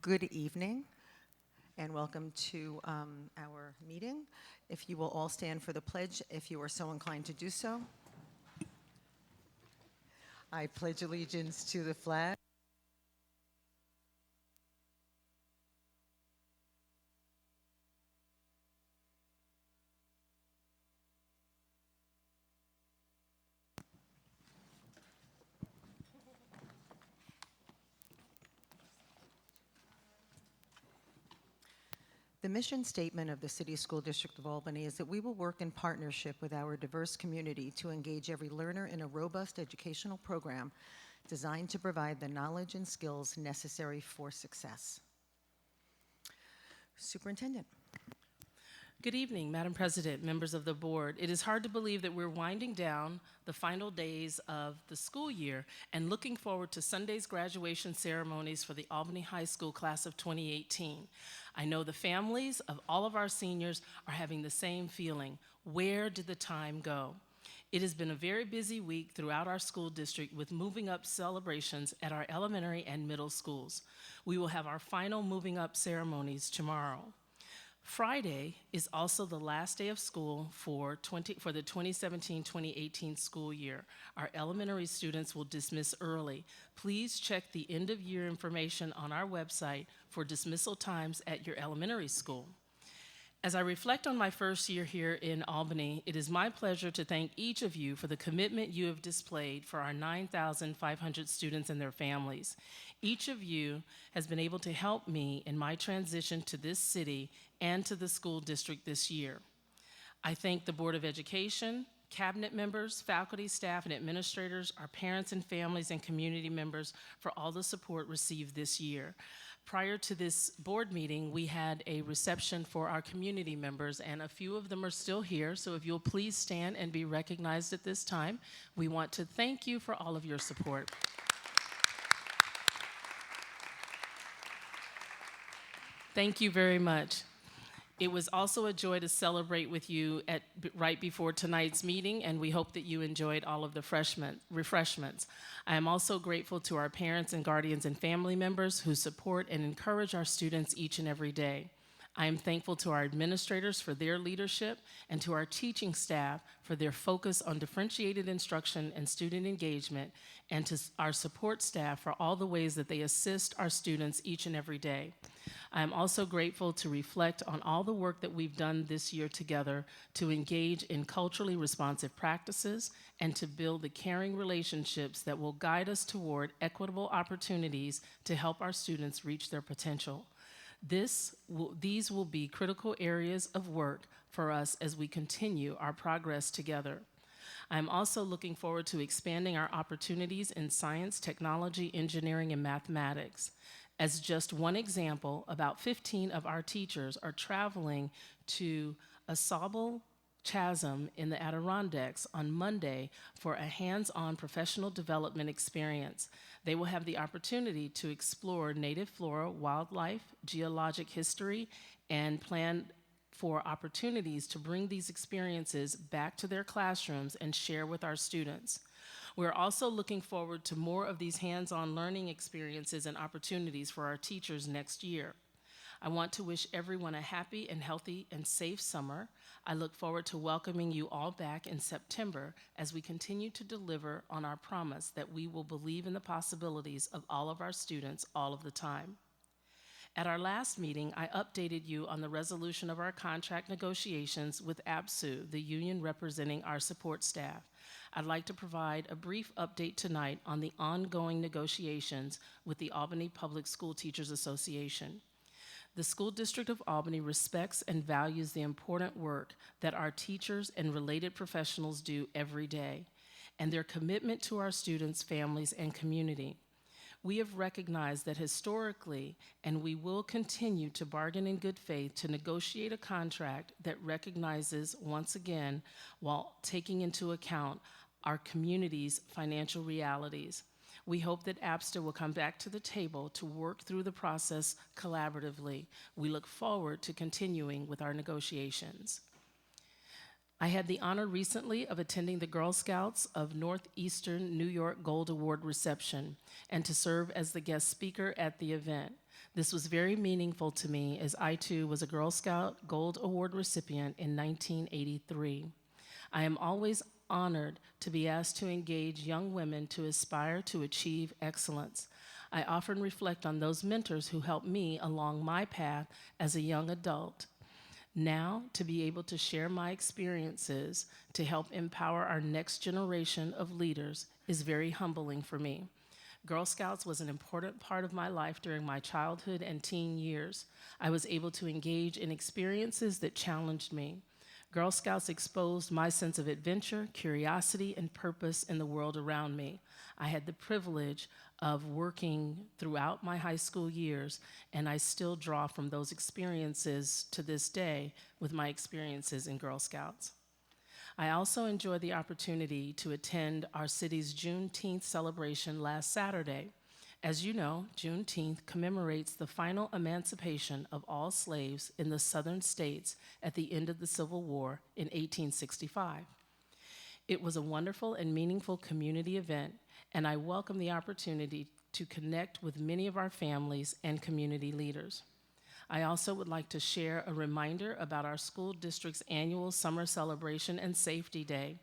Good evening and welcome to our meeting. If you will all stand for the pledge, if you are so inclined to do so. I pledge allegiance to the flag The mission statement of the City School District of Albany is that we will work in partnership with our diverse community to engage every learner in a robust educational program designed to provide the knowledge and skills necessary for success. Superintendent. Good evening, Madam President, members of the board. It is hard to believe that we're winding down the final days of the school year and looking forward to Sunday's graduation ceremonies for the Albany High School class of 2018. I know the families of all of our seniors are having the same feeling. Where did the time go? It has been a very busy week throughout our school district with moving up celebrations at our elementary and middle schools. We will have our final moving up ceremonies tomorrow. Friday is also the last day of school for the 2017-2018 school year. Our elementary students will dismiss early. Please check the end of year information on our website for dismissal times at your elementary school. As I reflect on my first year here in Albany, it is my pleasure to thank each of you for the commitment you have displayed for our 9,500 students and their families. Each of you has been able to help me in my transition to this city and to the school district this year. I thank the Board of Education, cabinet members, faculty, staff, and administrators, our parents and families and community members for all the support received this year. Prior to this board meeting, we had a reception for our community members, and a few of them are still here, so if you'll please stand and be recognized at this time. We want to thank you for all of your support. Thank you very much. It was also a joy to celebrate with you right before tonight's meeting, and we hope that you enjoyed all of the refreshments. I am also grateful to our parents and guardians and family members who support and encourage our students each and every day. I am thankful to our administrators for their leadership and to our teaching staff for their focus on differentiated instruction and student engagement, and to our support staff for all the ways that they assist our students each and every day. I am also grateful to reflect on all the work that we've done this year together to engage in culturally responsive practices and to build the caring relationships that will guide us toward equitable opportunities to help our students reach their potential. These will be critical areas of work for us as we continue our progress together. I'm also looking forward to expanding our opportunities in science, technology, engineering, and mathematics. As just one example, about 15 of our teachers are traveling to Asable Chasm in the Adirondacks on Monday for a hands-on professional development experience. They will have the opportunity to explore native flora, wildlife, geologic history, and plan for opportunities to bring these experiences back to their classrooms and share with our students. We're also looking forward to more of these hands-on learning experiences and opportunities for our teachers next year. I want to wish everyone a happy and healthy and safe summer. I look forward to welcoming you all back in September as we continue to deliver on our promise that we will believe in the possibilities of all of our students all of the time. At our last meeting, I updated you on the resolution of our contract negotiations with ABSU, the union representing our support staff. I'd like to provide a brief update tonight on the ongoing negotiations with the Albany Public School Teachers Association. The School District of Albany respects and values the important work that our teachers and related professionals do every day, and their commitment to our students, families, and community. We have recognized that historically, and we will continue to bargain in good faith to negotiate a contract that recognizes, once again, while taking into account our community's financial realities. We hope that ABSTA will come back to the table to work through the process collaboratively. We look forward to continuing with our negotiations. I had the honor recently of attending the Girl Scouts of Northeastern New York Gold Award reception and to serve as the guest speaker at the event. This was very meaningful to me as I too was a Girl Scout Gold Award recipient in 1983. I am always honored to be asked to engage young women to aspire to achieve excellence. I often reflect on those mentors who helped me along my path as a young adult. Now, to be able to share my experiences to help empower our next generation of leaders is very humbling for me. Girl Scouts was an important part of my life during my childhood and teen years. I was able to engage in experiences that challenged me. Girl Scouts exposed my sense of adventure, curiosity, and purpose in the world around me. I had the privilege of working throughout my high school years, and I still draw from those experiences to this day with my experiences in Girl Scouts. I also enjoyed the opportunity to attend our city's Juneteenth celebration last Saturday. As you know, Juneteenth commemorates the final emancipation of all slaves in the southern states at the end of the Civil War in 1865. It was a wonderful and meaningful community event, and I welcome the opportunity to connect with many of our families and community leaders. I also would like to share a reminder about our school district's annual Summer Celebration and Safety Day,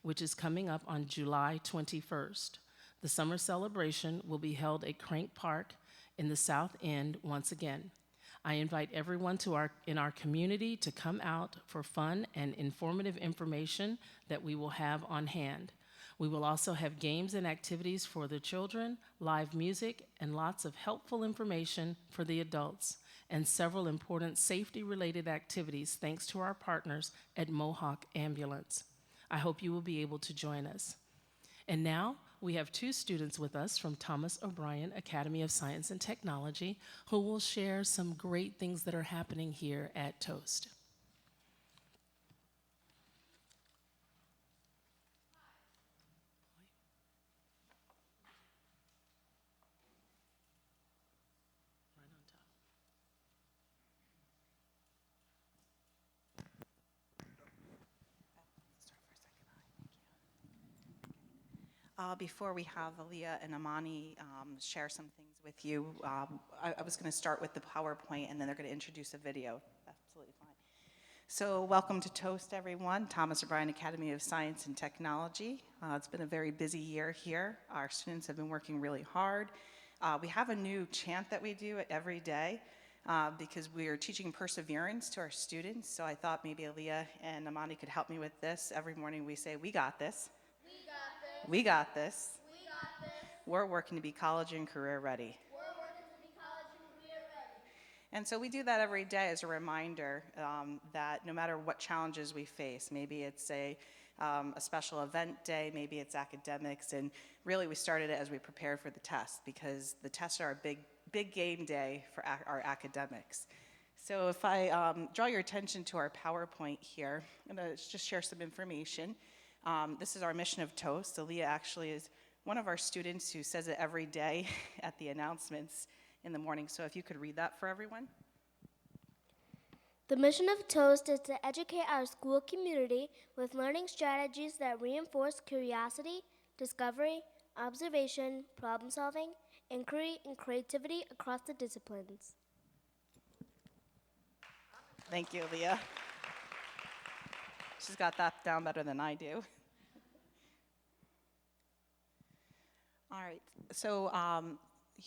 which is coming up on July 21st. The summer celebration will be held at Crank Park in the South End once again. I invite everyone in our community to come out for fun and informative information that we will have on hand. We will also have games and activities for the children, live music, and lots of helpful information for the adults, and several important safety-related activities thanks to our partners at Mohawk Ambulance. I hope you will be able to join us. And now, we have two students with us from Thomas O'Brien Academy of Science and Technology who will share some great things that are happening here at Toast. Before we have Aaliyah and Amani share some things with you, I was going to start with the PowerPoint, and then they're going to introduce a video. Absolutely fine. So welcome to Toast, everyone. Thomas O'Brien Academy of Science and Technology. It's been a very busy year here. Our students have been working really hard. We have a new chant that we do every day because we are teaching perseverance to our students. So I thought maybe Aaliyah and Amani could help me with this. Every morning we say, "We got this. We got this. We got this. We're working to be college and career ready." We're working to be college and career ready. And so we do that every day as a reminder that no matter what challenges we face, maybe it's a special event day, maybe it's academics, and really we started it as we prepared for the test because the tests are a big game day for our academics. So if I draw your attention to our PowerPoint here, I'm going to just share some information. This is our mission of Toast. Aaliyah actually is one of our students who says it every day at the announcements in the morning. So if you could read that for everyone. The mission of Toast is to educate our school community with learning strategies that reinforce curiosity, discovery, observation, problem solving, inquiry, and creativity across the disciplines. Thank you, Aaliyah. She's got that down better than I do. All right, so I'm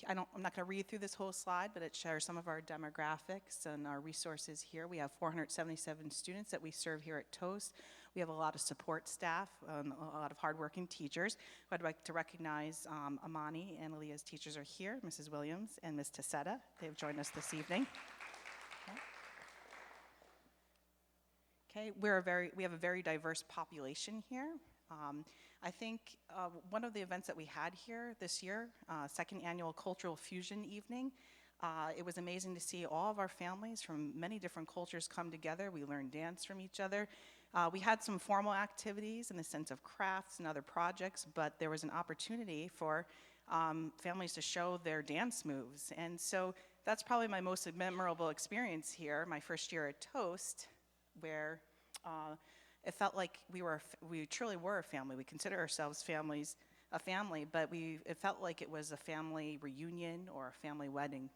not going to read through this whole slide, but it shares some of our demographics and our resources here. We have 477 students that we serve here at Toast. We have a lot of support staff, a lot of hardworking teachers. I'd like to recognize Amani and Aaliyah's teachers are here, Mrs. Williams and Ms. Tassetta. They've joined us this evening. Okay, we have a very diverse population here. I think one of the events that we had here this year, second annual Cultural Fusion Evening, it was amazing to see all of our families from many different cultures come together. We learned dance from each other. We had some formal activities in the sense of crafts and other projects, but there was an opportunity for families to show their dance moves. And so that's probably my most memorable experience here, my first year at Toast, where it felt like we truly were a family. We consider ourselves a family, but it felt like it was a family reunion or a family wedding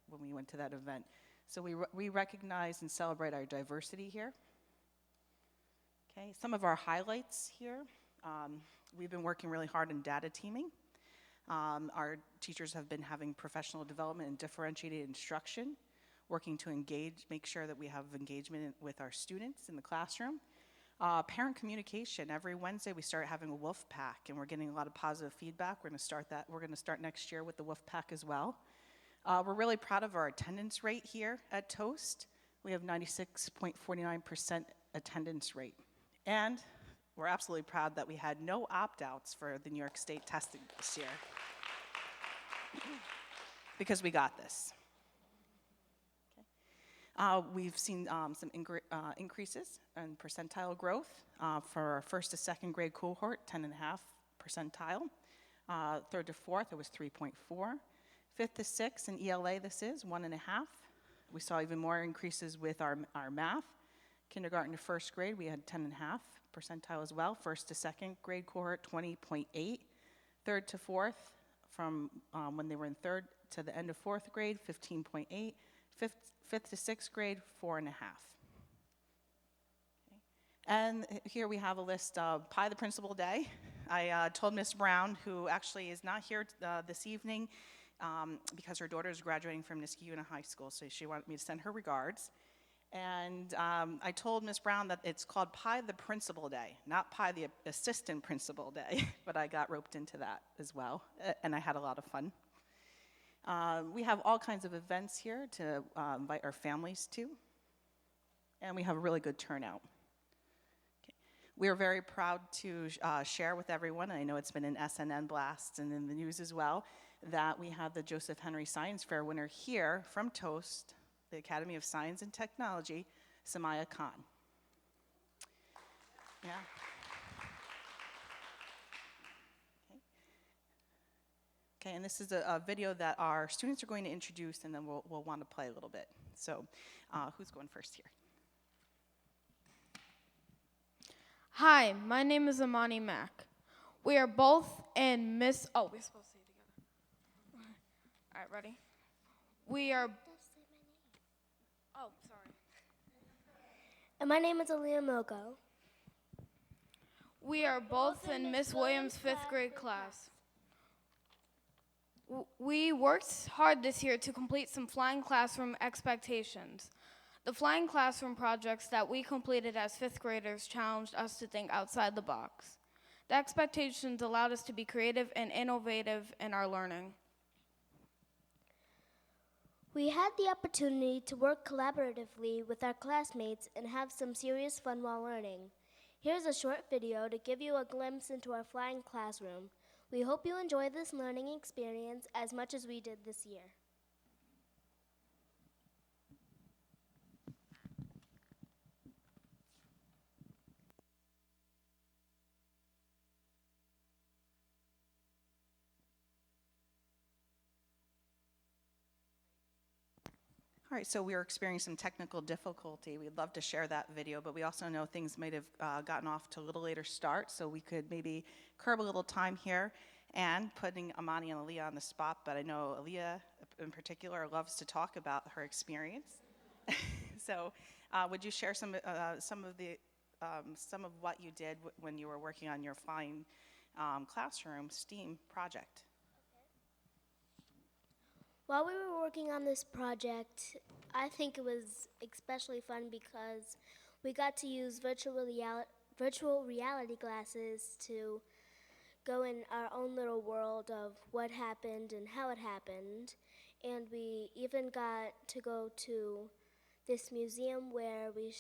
when we went to that event. So we recognize and celebrate our diversity here. Okay, some of our highlights here. We've been working really hard in data teaming. Our teachers have been having professional development and differentiated instruction, working to make sure that we have engagement with our students in the classroom. Parent communication. Every Wednesday we start having a wolf pack, and we're getting a lot of positive feedback. We're going to start that. We're going to start next year with the wolf pack as well. We're really proud of our attendance rate here at Toast. We have 96.49% attendance rate. And we're absolutely proud that we had no opt-outs for the New York State testing this year. Because we got this. We've seen some increases in percentile growth for our first to second grade cohort, 10.5 percentile. Third to fourth, it was 3.4. Fifth to sixth in ELA, this is 1.5. We saw even more increases with our math. Kindergarten to first grade, we had 10.5 percentile as well. First to second grade cohort, 20.8. Third to fourth, from when they were in third to the end of fourth grade, 15.8. Fifth to sixth grade, 4.5. Okay. And here we have a list of Pie the Principal Day. I told Ms. Brown, who actually is not here this evening because her daughter is graduating from Niskayuna High School, so she wanted me to send her regards. And I told Ms. Brown that it's called Pie the Principal Day, not Pie the Assistant Principal Day, but I got roped into that as well, and I had a lot of fun. We have all kinds of events here to invite our families to, and we have a really good turnout. Okay. We are very proud to share with everyone, and I know it's been in SNN blasts and in the news as well, that we have the Joseph Henry Science Fair winner here from Toast, the Academy of Science and Technology, Samaya Khan. Yeah. Okay, and this is a video that our students are going to introduce, and then we'll want to play a little bit. So, who's going first here? Hi, my name is Amani Mack. We are both in Miss. Oh, we're supposed to say it together. All right, ready? We are. Oh, sorry. And my name is Aaliyah Mogo. We are both in Miss Williams' fifth grade class. We worked hard this year to complete some flying classroom expectations. The flying classroom projects that we completed as fifth graders challenged us to think outside the box. The expectations allowed us to be creative and innovative in our learning. We had the opportunity to work collaboratively with our classmates and have some serious fun while learning. Here's a short video to give you a glimpse into our flying classroom. We hope you enjoy this learning experience as much as we did this year. All right, so we are experiencing some technical difficulty. We'd love to share that video, but we also know things might have gotten off to a little later start, so we could maybe curb a little time here and putting Amani and Aaliyah on the spot, but I know Aaliyah in particular loves to talk about her experience. So would you share some of what you did when you were working on your flying classroom STEAM project? While we were working on this project, I think it was especially fun because we got to use virtual reality glasses to go in our own little world of what happened and how it happened. And we even got to go to this museum where we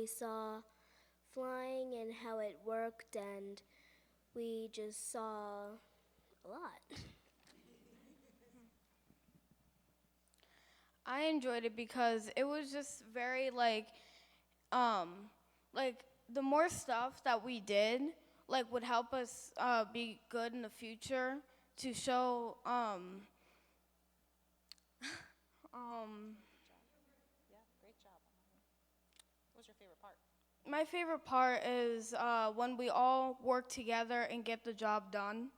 saw flying and how it worked, and we just saw a lot. I enjoyed it because it was just very like the more stuff that we did would help us be good in the future to show Yeah, great job. What was your favorite part? My favorite part is when we all work together and get the job done.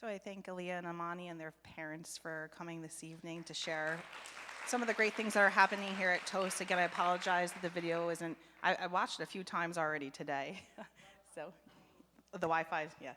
So I thank Aaliyah and Amani and their parents for coming this evening to share some of the great things that are happening here at Toast. Again, I apologize that the video isn't, I watched it a few times already today. So the Wi-Fi, yeah.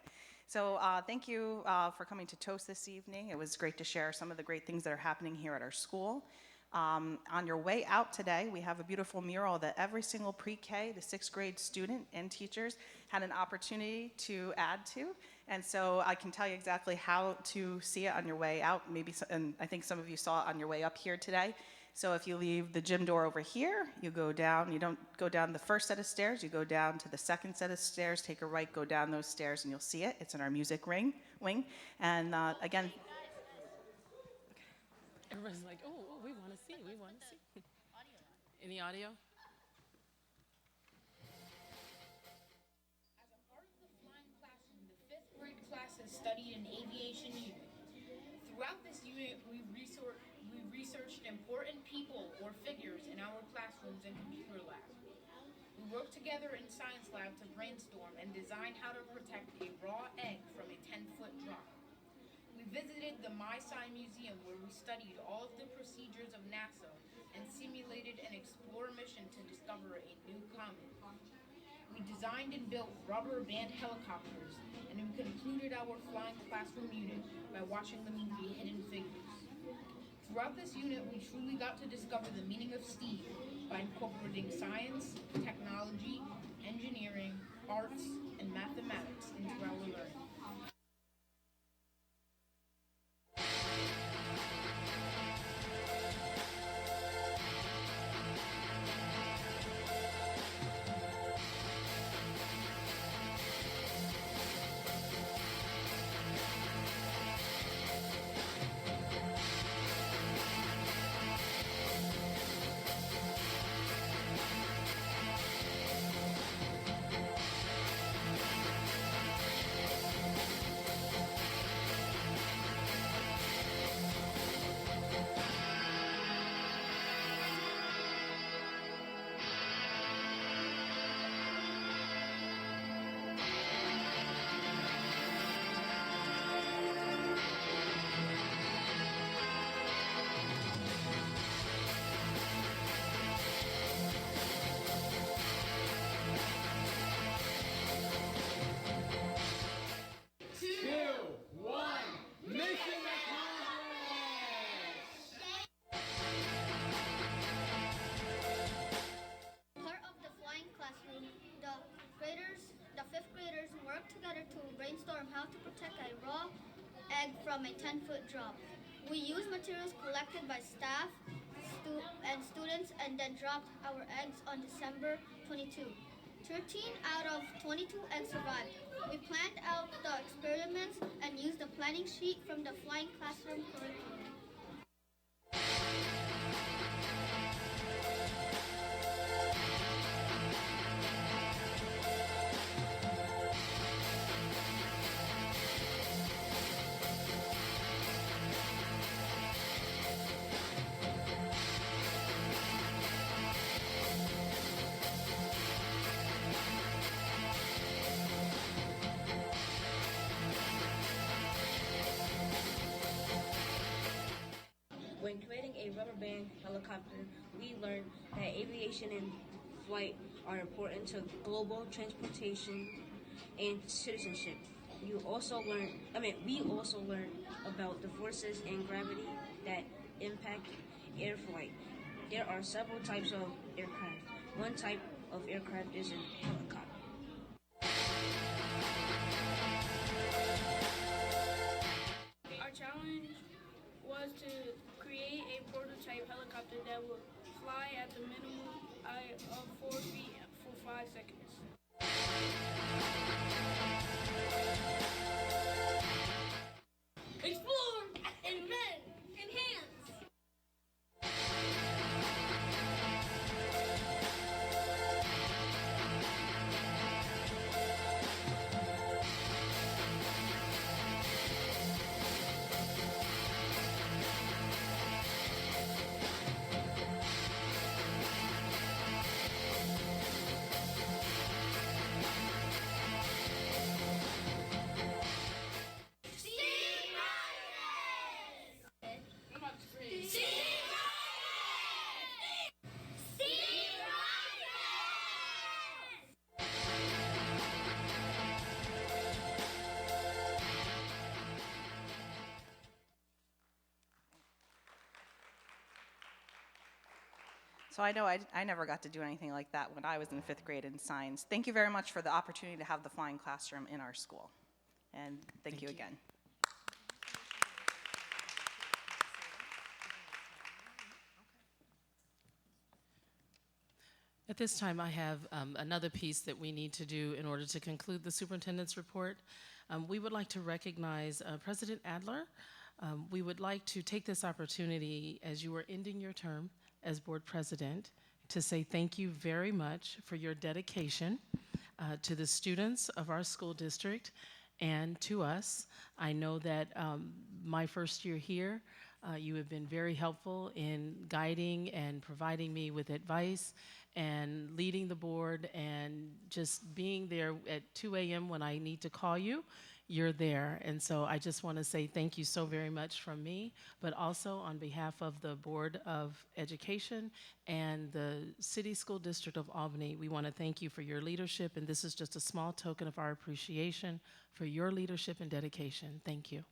So thank you for coming to Toast this evening. It was great to share some of the great things that are happening here at our school. On your way out today, we have a beautiful mural that every single pre-K to sixth grade student and teachers had an opportunity to add to. And so I can tell you exactly how to see it on your way out. Maybe, and I think some of you saw it on your way up here today. So if you leave the gym door over here, you go down, you don't go down the first set of stairs, you go down to the second set of stairs, take a right, go down those stairs, and you'll see it. It's in our music wing. And again, Everybody's like, oh, we want to see, we want to see. Any audio? As a part of the flying classroom, the fifth grade classes studied an aviation unit. Throughout this unit, we researched important people or figures in our classrooms and computer lab. We worked together in science lab to brainstorm and design how to protect a raw egg from a 10-foot drop. We visited the MySci Museum where we studied all of the procedures of NASA and simulated an explorer mission to discover a new comet. We designed and built rubber band helicopters, and we concluded our flying classroom unit by watching the movie Hidden Figures. Throughout this unit, we truly got to discover the meaning of STEAM by incorporating science, technology, engineering, arts, and mathematics into our learning. Part of the flying classroom, the fifth graders worked together to brainstorm how to protect a raw egg from a 10-foot drop. We used materials collected by staff and students and then dropped our eggs on December 22. 13 out of 22 eggs survived. We planned out the experiments and used the planning sheet from the flying classroom curriculum. When creating a rubber band helicopter, we learned that aviation and flight are important to global transportation and citizenship. We also learned about the forces and gravity that impact air flight. There are several types of aircraft. One type of aircraft is a helicopter. Our challenge was to create a prototype helicopter that would fly at the minimum height of 4 feet for 5 seconds. Explore! Invent! Enhance! So I know I never got to do anything like that when I was in 5th grade in science. Thank you very much for the opportunity to have the flying classroom in our school. And thank you again. At this time, I have another piece that we need to do in order to conclude the superintendent's report. We would like to recognize President Adler. We would like to take this opportunity as you are ending your term as board president to say thank you very much for your dedication to the students of our school district and to us. I know that my first year here, you have been very helpful in guiding and providing me with advice and leading the board and just being there at 2 a.m. when I need to call you. You're there. And so I just want to say thank you so very much from me, but also on behalf of the Board of Education and the City School District of Albany, we want to thank you for your leadership, and this is just a small token of our appreciation for your leadership and dedication. Thank you.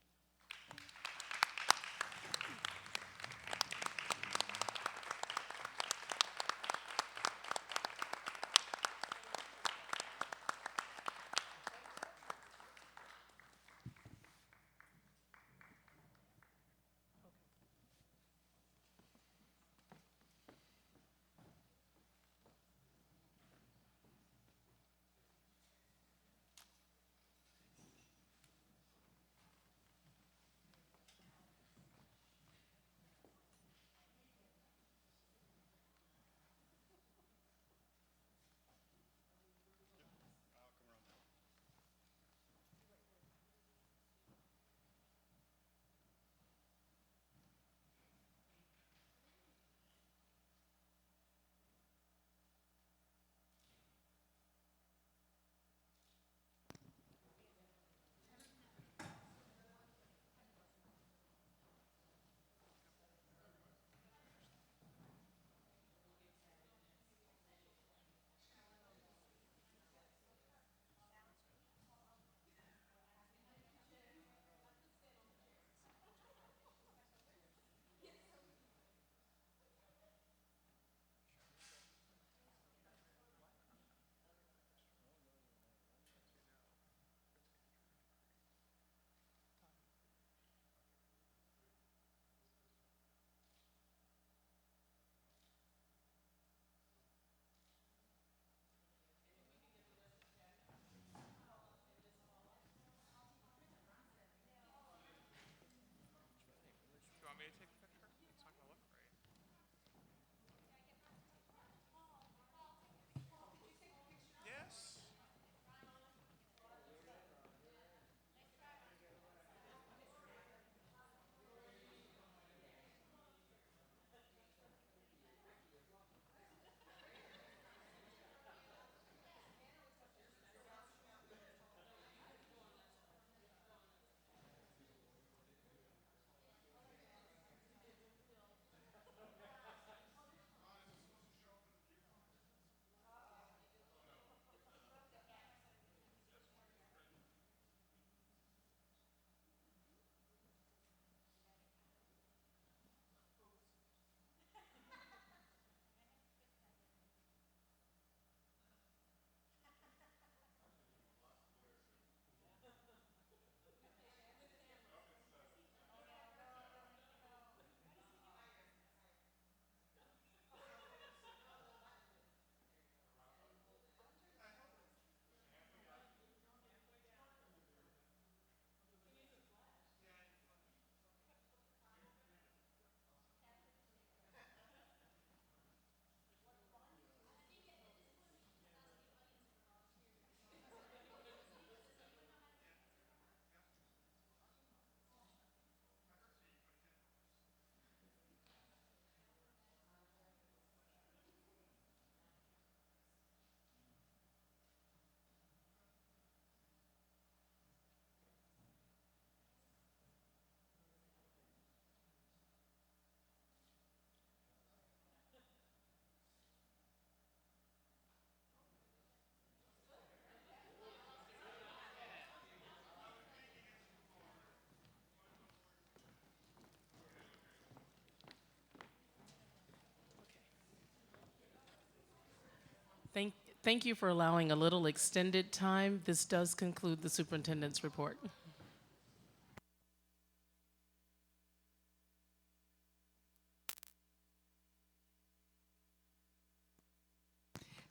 Thank you for allowing a little extended time. This does conclude the superintendent's report.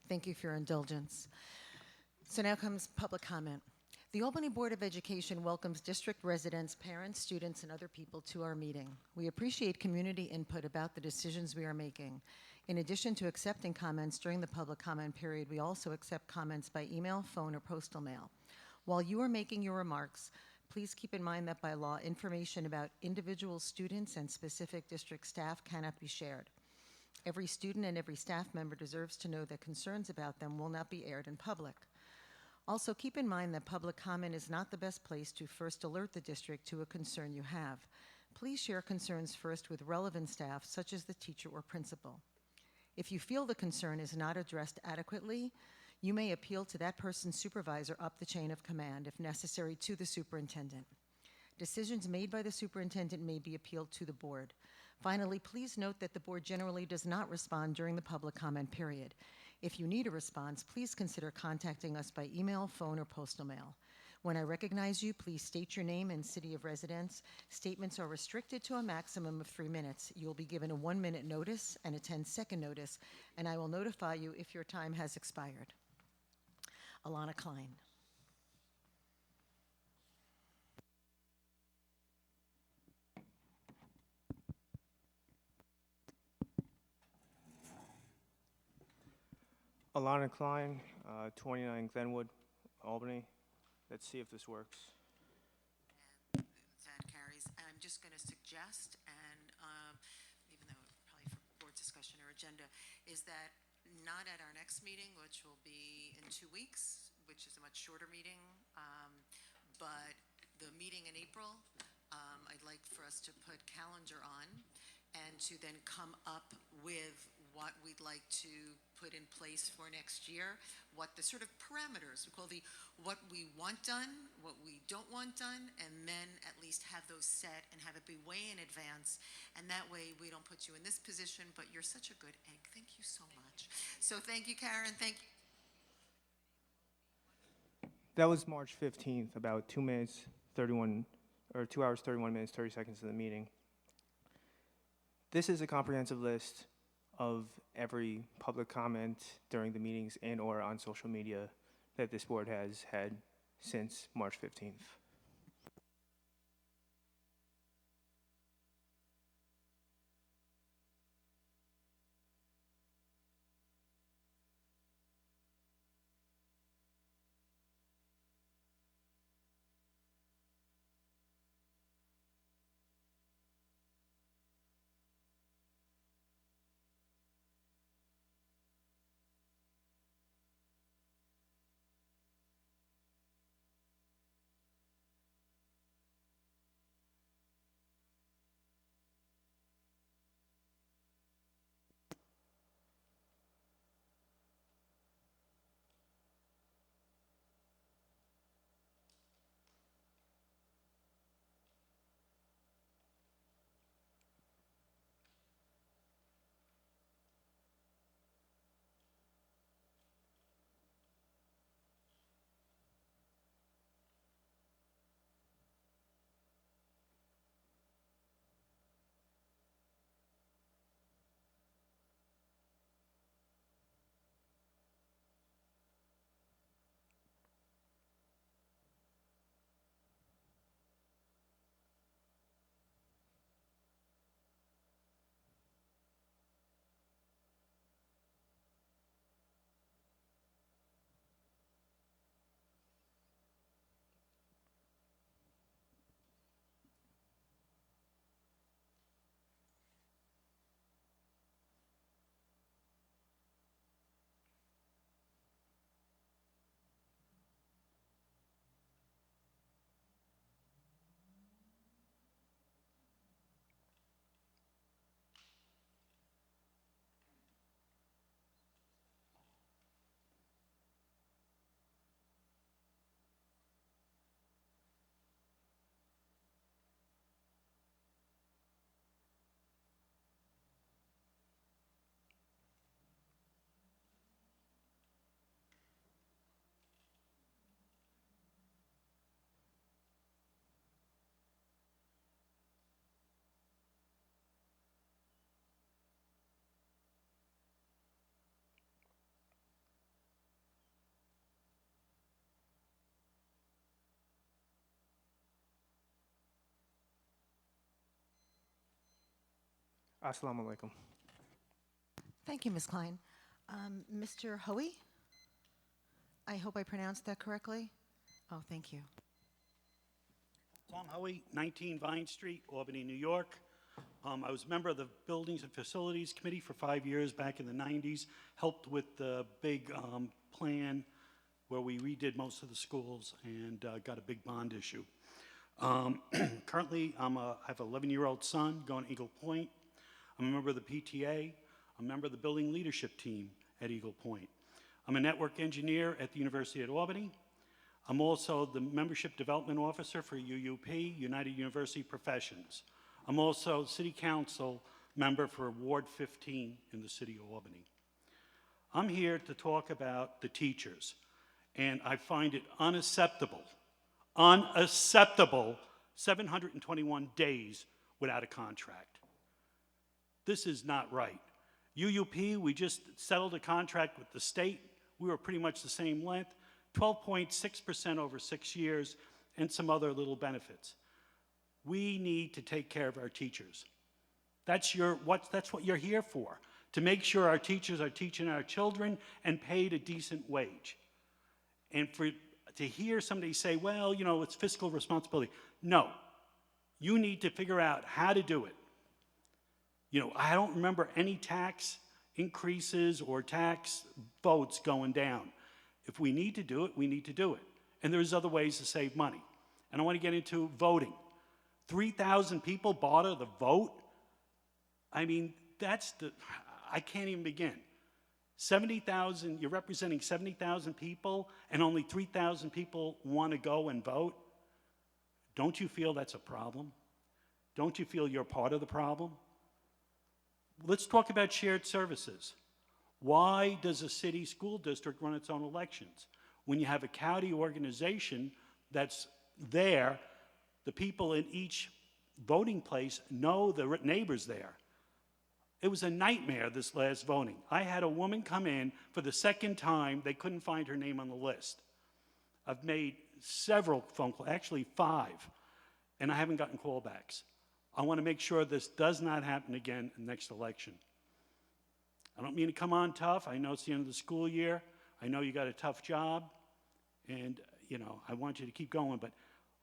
Thank you for your indulgence. So now comes public comment. The Albany Board of Education welcomes district residents, parents, students, and other people to our meeting. We appreciate community input about the decisions we are making. In addition to accepting comments during the public comment period, we also accept comments by email, phone, or postal mail. While you are making your remarks, please keep in mind that by law, information about individual students and specific district staff cannot be shared. Every student and every staff member deserves to know that concerns about them will not be aired in public. Also, keep in mind that public comment is not the best place to first alert the district to a concern you have. Please share concerns first with relevant staff, such as the teacher or principal. If you feel the concern is not addressed adequately, you may appeal to that person's supervisor up the chain of command, if necessary, to the superintendent. Decisions made by the superintendent may be appealed to the board. Finally, please note that the board generally does not respond during the public comment period. If you need a response, please consider contacting us by email, phone, or postal mail. When I recognize you, please state your name and city of residence. Statements are restricted to a maximum of 3 minutes. You will be given a 1-minute notice and a 10-second notice, and I will notify you if your time has expired. Alana Klein. Alana Klein, 29 Glenwood, Albany. Let's see if this works. That carries. I'm just going to suggest, and even though probably for board discussion or agenda, is that not at our next meeting, which will be in 2 weeks, which is a much shorter meeting, but the meeting in April, I'd like for us to put calendar on and to then come up with what we'd like to put in place for next year, what the sort of parameters, we call the what we want done, what we don't want done, and then at least have those set and have it be way in advance. And that way we don't put you in this position, but you're such a good egg. Thank you so much. So thank you, Karen. Thank you. That was March 15th, about 2 minutes, 31, or 2 hours, 31 minutes, 30 seconds of the meeting. This is a comprehensive list of every public comment during the meetings and or on social media that this board has had since March 15th. Assalamu alaikum. Thank you, Ms. Klein. Mr. Hoey? I hope I pronounced that correctly. Oh, thank you. Tom Hoey, 19 Vine Street, Albany, New York. I was a member of the Buildings and Facilities Committee for 5 years back in the 90s, helped with the big plan where we redid most of the schools and got a big bond issue. Currently, I have an 11-year-old son going to Eagle Point. I'm a member of the PTA. I'm a member of the building leadership team at Eagle Point. I'm a network engineer at the University of Albany. I'm also the membership development officer for UUP, United University Professions. I'm also city council member for Ward 15 in the city of Albany. I'm here to talk about the teachers, and I find it unacceptable 721 days without a contract. This is not right. UUP, we just settled a contract with the state. We were pretty much the same length, 12.6% over 6 years, and some other little benefits. We need to take care of our teachers. That's what you're here for, to make sure our teachers are teaching our children and paid a decent wage. And to hear somebody say, well, you know, it's fiscal responsibility. No, you need to figure out how to do it. You know, I don't remember any tax increases or tax votes going down. If we need to do it, we need to do it. And there's other ways to save money. And I want to get into voting. 3,000 people bought the vote. I mean, I can't even begin. 70,000, you're representing 70,000 people, and only 3,000 people want to go and vote. Don't you feel that's a problem? Don't you feel you're part of the problem? Let's talk about shared services. Why does a city school district run its own elections? When you have a county organization that's there, the people in each voting place know the neighbors there. It was a nightmare, this last voting. I had a woman come in for the second time. They couldn't find her name on the list. I've made several phone calls, actually 5, and I haven't gotten callbacks. I want to make sure this does not happen again in the next election. I don't mean to come on tough. I know it's the end of the school year. I know you got a tough job, and you know I want you to keep going, but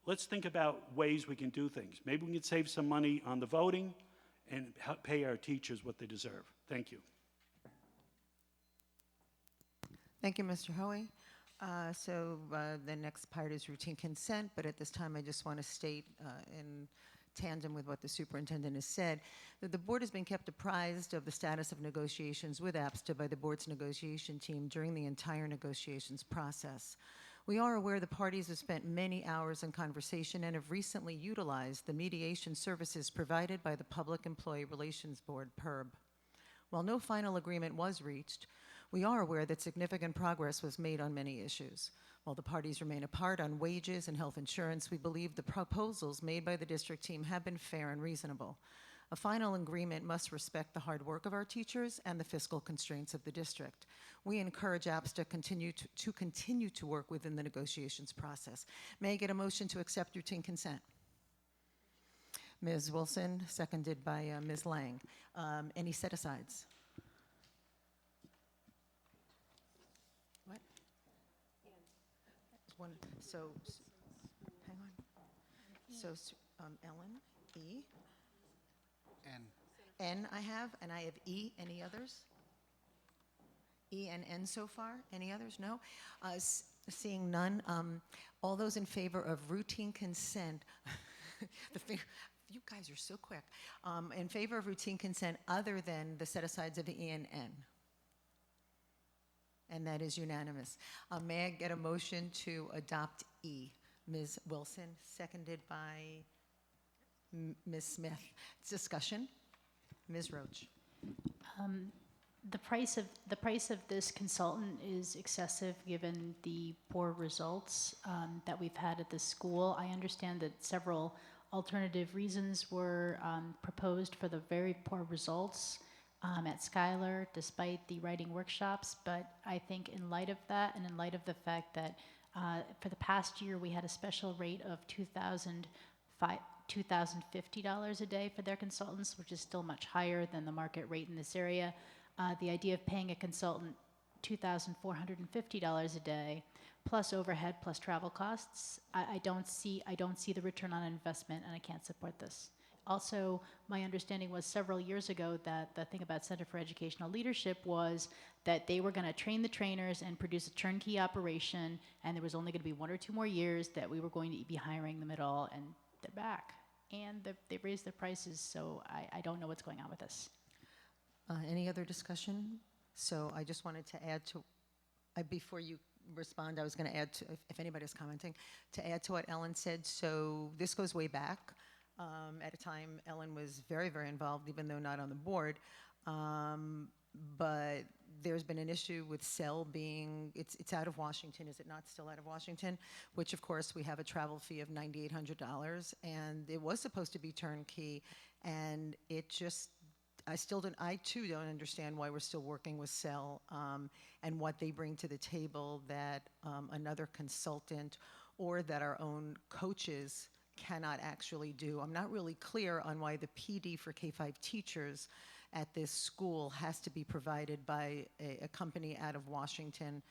let's think about ways we can do things. Maybe we can save some money on the voting and help pay our teachers what they deserve. Thank you. Thank you, Mr. Hoey. The next part is routine consent, but at this time I just want to state in tandem with what the superintendent has said, that the board has been kept apprised of the status of negotiations with APSTA by the board's negotiation team during the entire negotiations process. We are aware the parties have spent many hours in conversation and have recently utilized the mediation services provided by the Public Employee Relations Board, PERB. While no final agreement was reached, we are aware that significant progress was made on many issues. While the parties remain apart on wages and health insurance, we believe the proposals made by the district team have been fair and reasonable. A final agreement must respect the hard work of our teachers and the fiscal constraints of the district. We encourage APSTA to continue to work within the negotiations process. May I get a motion to accept routine consent? Ms. Wilson, seconded by Ms. Lang. Any set-asides? What? One. So, hang on. So, Ellen, E. N I have, and I have E. Any others? E and N so far? Any others? No? Seeing none, all those in favor of routine consent, you guys are so quick, in favor of routine consent other than the set-asides of E and N? And that is unanimous. May I get a motion to adopt E? Ms. Wilson, seconded by Ms. Smith. Discussion? Ms. Roach. The price of this consultant is excessive given the poor results that we've had at the school. I understand that several alternative reasons were proposed for the very poor results at Schuyler, despite the writing workshops. But I think in light of that, and in light of the fact that for the past year we had a special rate of $2,050 a day for their consultants, which is still much higher than the market rate in this area. The idea of paying a consultant $2,450 a day, plus overhead, plus travel costs, I don't see the return on investment, and I can't support this. Also, my understanding was several years ago that the thing about Center for Educational Leadership was that they were going to train the trainers and produce a turnkey operation, and there was only going to be 1 or 2 more years that we were going to be hiring them at all, and they're back. And they've raised their prices, so I don't know what's going on with this. Any other discussion? So I just wanted to add to, before you respond, I was going to add to, if anybody's commenting, to add to what Ellen said. So this goes way back. At a time, Ellen was very, very involved, even though not on the board. But there's been an issue with CEL being, it's out of Washington, is it not still out of Washington? Which, of course, we have a travel fee of $9,800, and it was supposed to be turnkey, and it just, I too don't understand why we're still working with CEL and what they bring to the table that another consultant or that our own coaches cannot actually do. I'm not really clear on why the PD for K-5 teachers at this school has to be provided by a company out of Washington.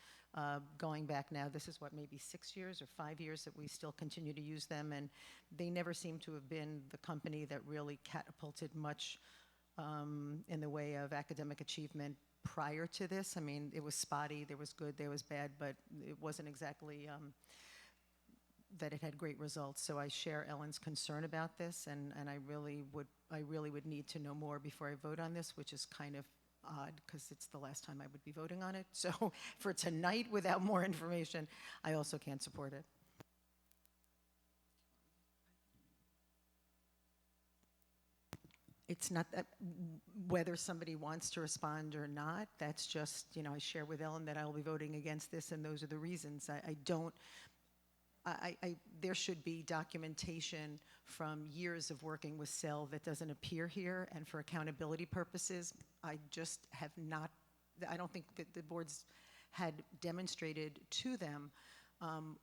Going back now, this is what, maybe 6 years or 5 years that we still continue to use them, and they never seem to have been the company that really catapulted much in the way of academic achievement prior to this. I mean, it was spotty, there was good, there was bad, but it wasn't exactly that it had great results. So I share Ellen's concern about this, and I really would need to know more before I vote on this, which is kind of odd because it's the last time I would be voting on it. So for tonight, without more information, I also can't support it. It's not that whether somebody wants to respond or not, that's just, I share with Ellen that I will be voting against this, and those are the reasons. There should be documentation from years of working with CEL that doesn't appear here, and for accountability purposes, I just have not, I don't think that the boards had demonstrated to them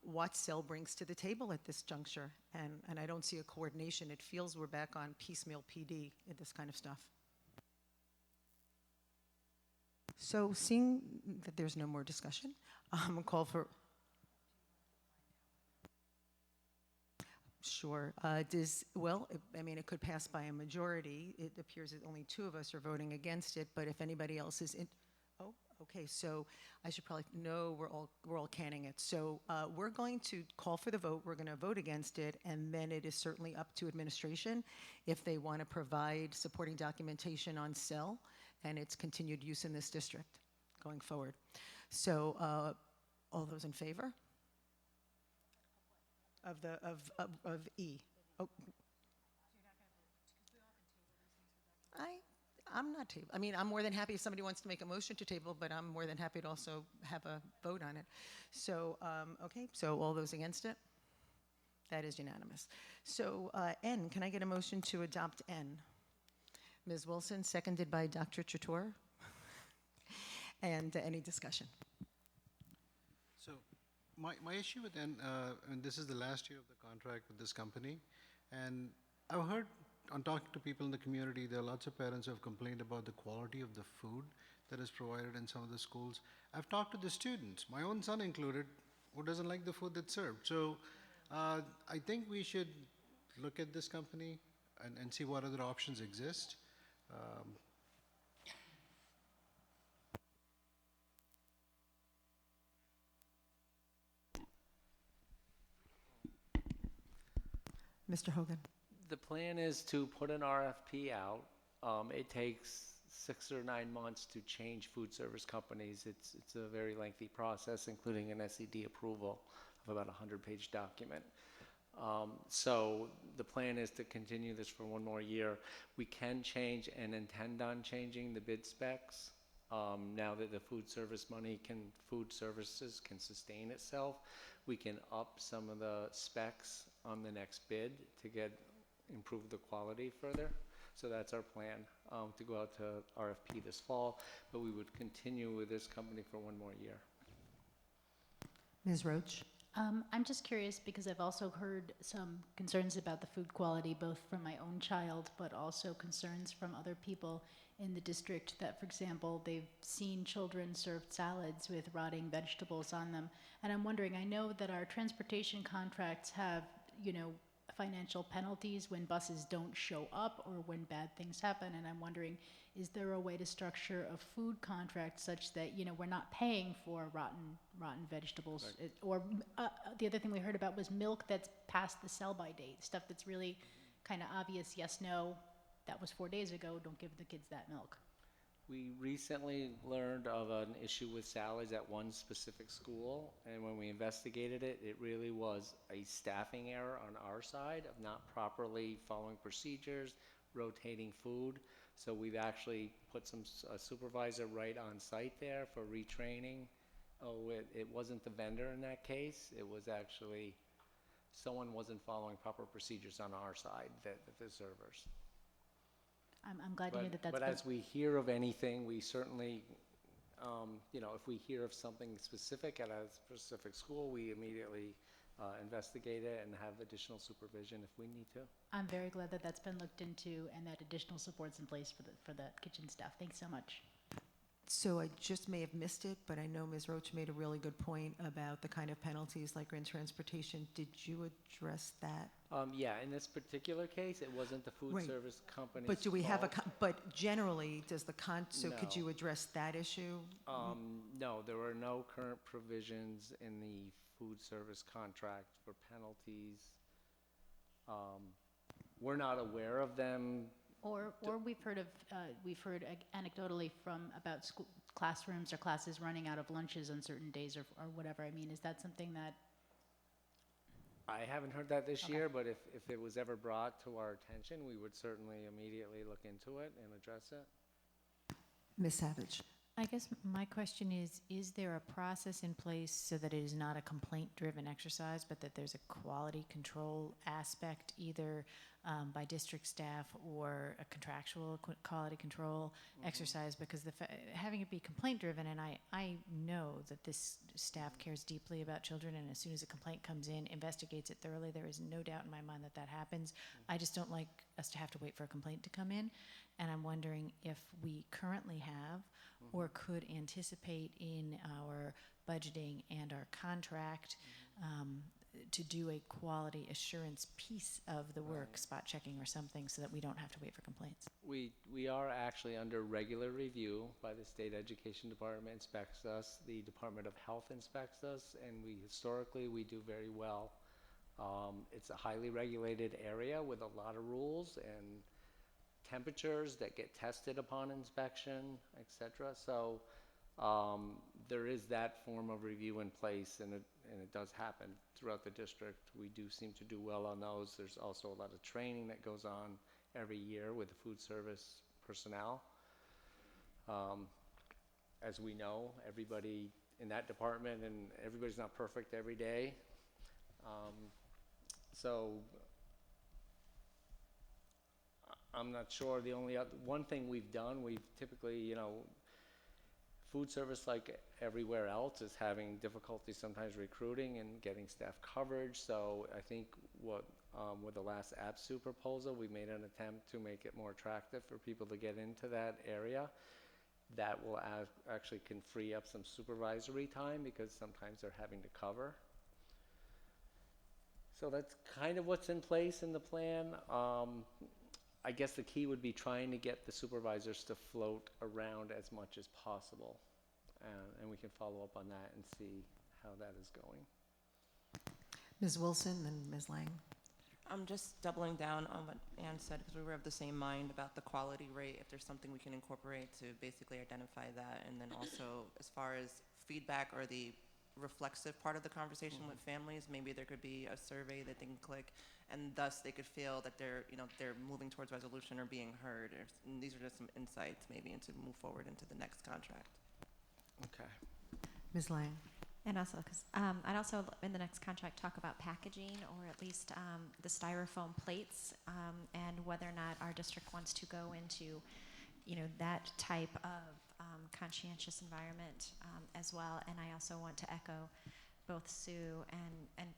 what CEL brings to the table at this juncture, and I don't see a coordination. It feels we're back on piecemeal PD in this kind of stuff. So seeing that there's no more discussion, call for. Sure. It could pass by a majority. It appears that only 2 of us are voting against it, but if anybody else is in, okay, so I should probably, no, we're all canning it. So we're going to call for the vote. We're going to vote against it, and then it is certainly up to administration if they want to provide supporting documentation on CEL and its continued use in this district going forward. So all those in favor? Of E. Oh. I'm not table. I mean, I'm more than happy if somebody wants to make a motion to table, but I'm more than happy to also have a vote on it. So, okay, so all those against it? That is unanimous. So N, can I get a motion to adopt N? Ms. Wilson, seconded by Dr. Chatur. And any discussion? So my issue with N, and this is the last year of the contract with this company, and I've heard on talking to people in the community, there are lots of parents who have complained about the quality of the food that is provided in some of the schools. I've talked to the students, my own son included, who doesn't like the food that's served. So I think we should look at this company and see what other options exist. Mr. Hogan. The plan is to put an RFP out. It takes 6 or 9 months to change food service companies. It's a very lengthy process, including an SED approval of about a 100-page document. So the plan is to continue this for 1 more year. We can change and intend on changing the bid specs. Now that the food services can sustain itself, we can up some of the specs on the next bid to improve the quality further. So that's our plan, to go out to RFP this fall, but we would continue with this company for 1 more year. Ms. Roach. I'm just curious because I've also heard some concerns about the food quality, both from my own child, but also concerns from other people in the district that, for example, they've seen children served salads with rotting vegetables on them. And I'm wondering, I know that our transportation contracts have, financial penalties when buses don't show up or when bad things happen. And I'm wondering, is there a way to structure a food contract such that, we're not paying for rotten vegetables? The other thing we heard about was milk that's past the sell-by date, stuff that's really kind of obvious, yes, no, that was 4 days ago, don't give the kids that milk. We recently learned of an issue with salads at one specific school, and when we investigated it, it really was a staffing error on our side of not properly following procedures, rotating food. So we've actually put a supervisor right on site there for retraining. It wasn't the vendor in that case. It was actually someone wasn't following proper procedures on our side, the servers. I'm glad to hear that that's But been- as we hear of anything, we certainly, if we hear of something specific at a specific school, we immediately investigate it and have additional supervision if we need to. I'm very glad that that's been looked into and that additional support's in place for the kitchen staff. Thanks so much. So I just may have missed it, but I know Ms. Roach made a really good point about the kind of penalties like in transportation. Did you address that? Yeah, in this particular case, it wasn't the food Right. service company's But do we have fault. but generally, does so could No. you address that issue? No, there are no current provisions in the food service contract for penalties. We're not aware of them. Or we've heard anecdotally about school classrooms or classes running out of lunches on certain days or whatever. I mean, is that something that? I haven't heard that this Okay. year, but if it was ever brought to our attention, we would certainly immediately look into it and address it. Ms. Savage? I guess my question is there a process in place so that it is not a complaint-driven exercise, but that there's a quality control aspect, either by district staff or a contractual quality control exercise? Because having it be complaint-driven, and I know that this staff cares deeply about children, and as soon as a complaint comes in, investigates it thoroughly. There is no doubt in my mind that happens. I just don't like us to have to wait for a complaint to come in, and I'm wondering if we currently have or could anticipate in our budgeting and our contract to do a quality assurance piece of the work, spot checking or something, so that we don't have to wait for complaints. We are actually under regular review by the State Education Department inspects us, the Department of Health inspects us, and historically we do very well. It's a highly regulated area with a lot of rules and temperatures that get tested upon inspection, etc. So there is that form of review in place, and it does happen throughout the district. We do seem to do well on those. There's also a lot of training that goes on every year with the food service personnel. As we know, everybody in that department, and everybody's not perfect every day. So I'm not sure. The only one thing we've done, we've typically, food service, like everywhere else, is having difficulty sometimes recruiting and getting staff coverage. So I think with the last APSU proposal, we made an attempt to make it more attractive for people to get into that area. That will actually can free up some supervisory time because sometimes they're having to cover. So that's kind of what's in place in the plan. I guess the key would be trying to get the supervisors to float around as much as possible. And we can follow up on that and see how that is going. Ms. Wilson and Ms. Lang? I'm just doubling down on what Ann said, because we were of the same mind about the quality rate, if there's something we can incorporate to basically identify that. And then also, as far as feedback or the reflexive part of the conversation with families, maybe there could be a survey that they can click, and thus they could feel that they're moving towards resolution or being heard. And these are just some insights maybe into move forward into the next contract. Okay. Ms. Lang? And also, because I'd also in the next contract talk about packaging, or at least the styrofoam plates, and whether or not our district wants to go into, that type of conscientious environment as well. And I also want to echo both Sue Anne and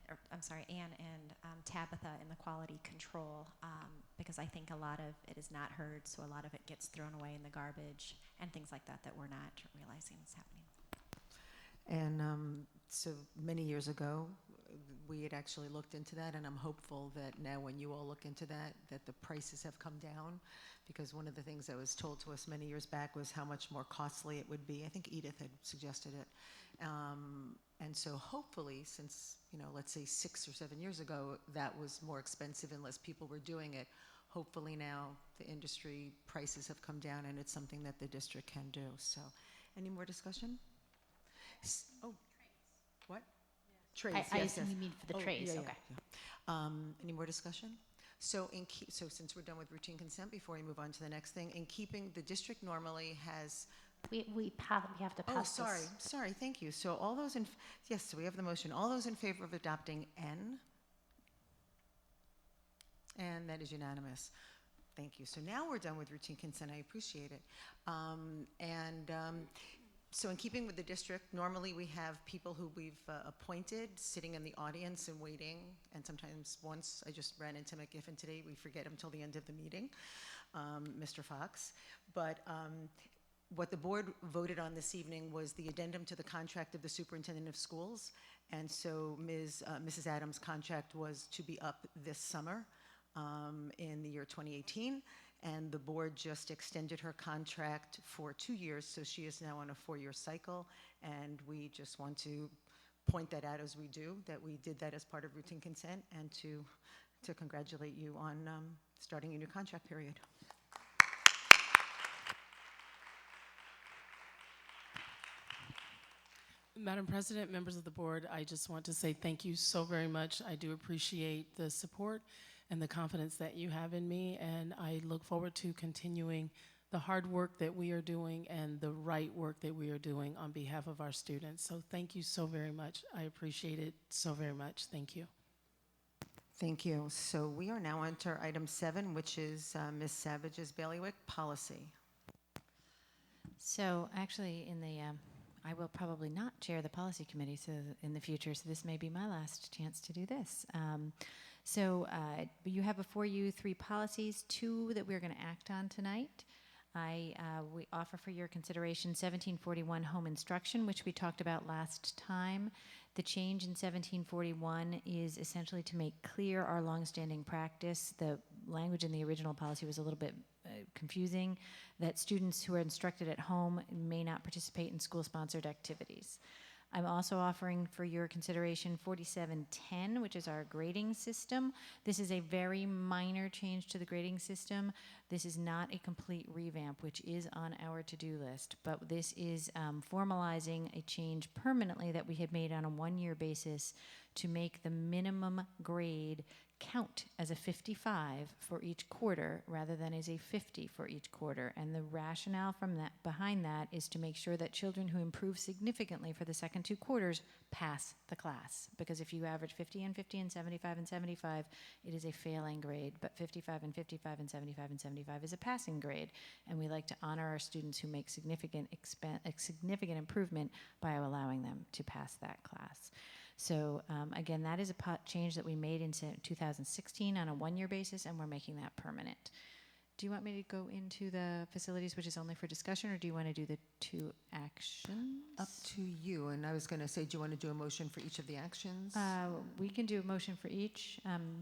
Tabitha in the quality control, because I think a lot of it is not heard, so a lot of it gets thrown away in the garbage and things like that that we're not realizing is happening. And so many years ago, we had actually looked into that, and I'm hopeful that now when you all look into that the prices have come down, because one of the things that was told to us many years back was how much more costly it would be. I think Edith had suggested it. And so hopefully, since, let's say 6 or 7 years ago, that was more expensive and less people were doing it, hopefully now the industry prices have come down and it's something that the district can do. So, any more discussion? Oh, what? Trays, I yes, assume yes. you mean for the trays, yeah, okay. yeah. Any more discussion? So, so since we're done with routine consent, before we move on to the next thing, in keeping, the district normally has. We have to pass Oh, this. sorry, thank you. So all those yes, so we have the motion. All those in favor of adopting N? And that is unanimous. Thank you. So now we're done with routine consent. I appreciate it. So in keeping with the district, normally we have people who we've appointed sitting in the audience and waiting, and sometimes once I just ran into McGiffin today, we forget him till the end of the meeting, Mr. Fox. But what the board voted on this evening was the addendum to the contract of the superintendent of schools, and so Mrs. Adams' contract was to be up this summer in the year 2018. And the board just extended her contract for 2 years, so she is now on a 4-year cycle, and we just want to point that out as we do, that we did that as part of routine consent, and to congratulate you on starting your new contract period. Madam President, members of the board, I just want to say thank you so very much. I do appreciate the support and the confidence that you have in me, and I look forward to continuing the hard work that we are doing and the right work that we are doing on behalf of our students. So thank you so very much. I appreciate it so very much. Thank you. Thank you. So we are now on to item 7, which is Ms. Savage's bailiwick policy. So actually, I will probably not chair the policy committee in the future, so this may be my last chance to do this. You have before you 3 policies, 2 that we're going to act on tonight. We offer for your consideration 1741 home instruction, which we talked about last time. The change in 1741 is essentially to make clear our longstanding practice. The language in the original policy was a little bit confusing, that students who are instructed at home may not participate in school-sponsored activities. I'm also offering for your consideration 4710, which is our grading system. This is a very minor change to the grading system. This is not a complete revamp, which is on our to-do list, but this is formalizing a change permanently that we had made on a 1-year basis to make the minimum grade count as a 55 for each quarter rather than as a 50 for each quarter. And the rationale behind that is to make sure that children who improve significantly for the second 2 quarters pass the class. Because if you average 50 and 50 and 75 and 75, it is a failing grade, but 55 and 55 and 75 and 75 is a passing grade. And we like to honor our students who make significant improvement by allowing them to pass that class. So again, that is a change that we made in 2016 on a 1-year basis, and we're making that permanent. Do you want me to go into the facilities, which is only for discussion, or do you want to do the 2 actions? Up to you. And I was going to say, do you want to do a motion for each of the actions? We can do a motion for each.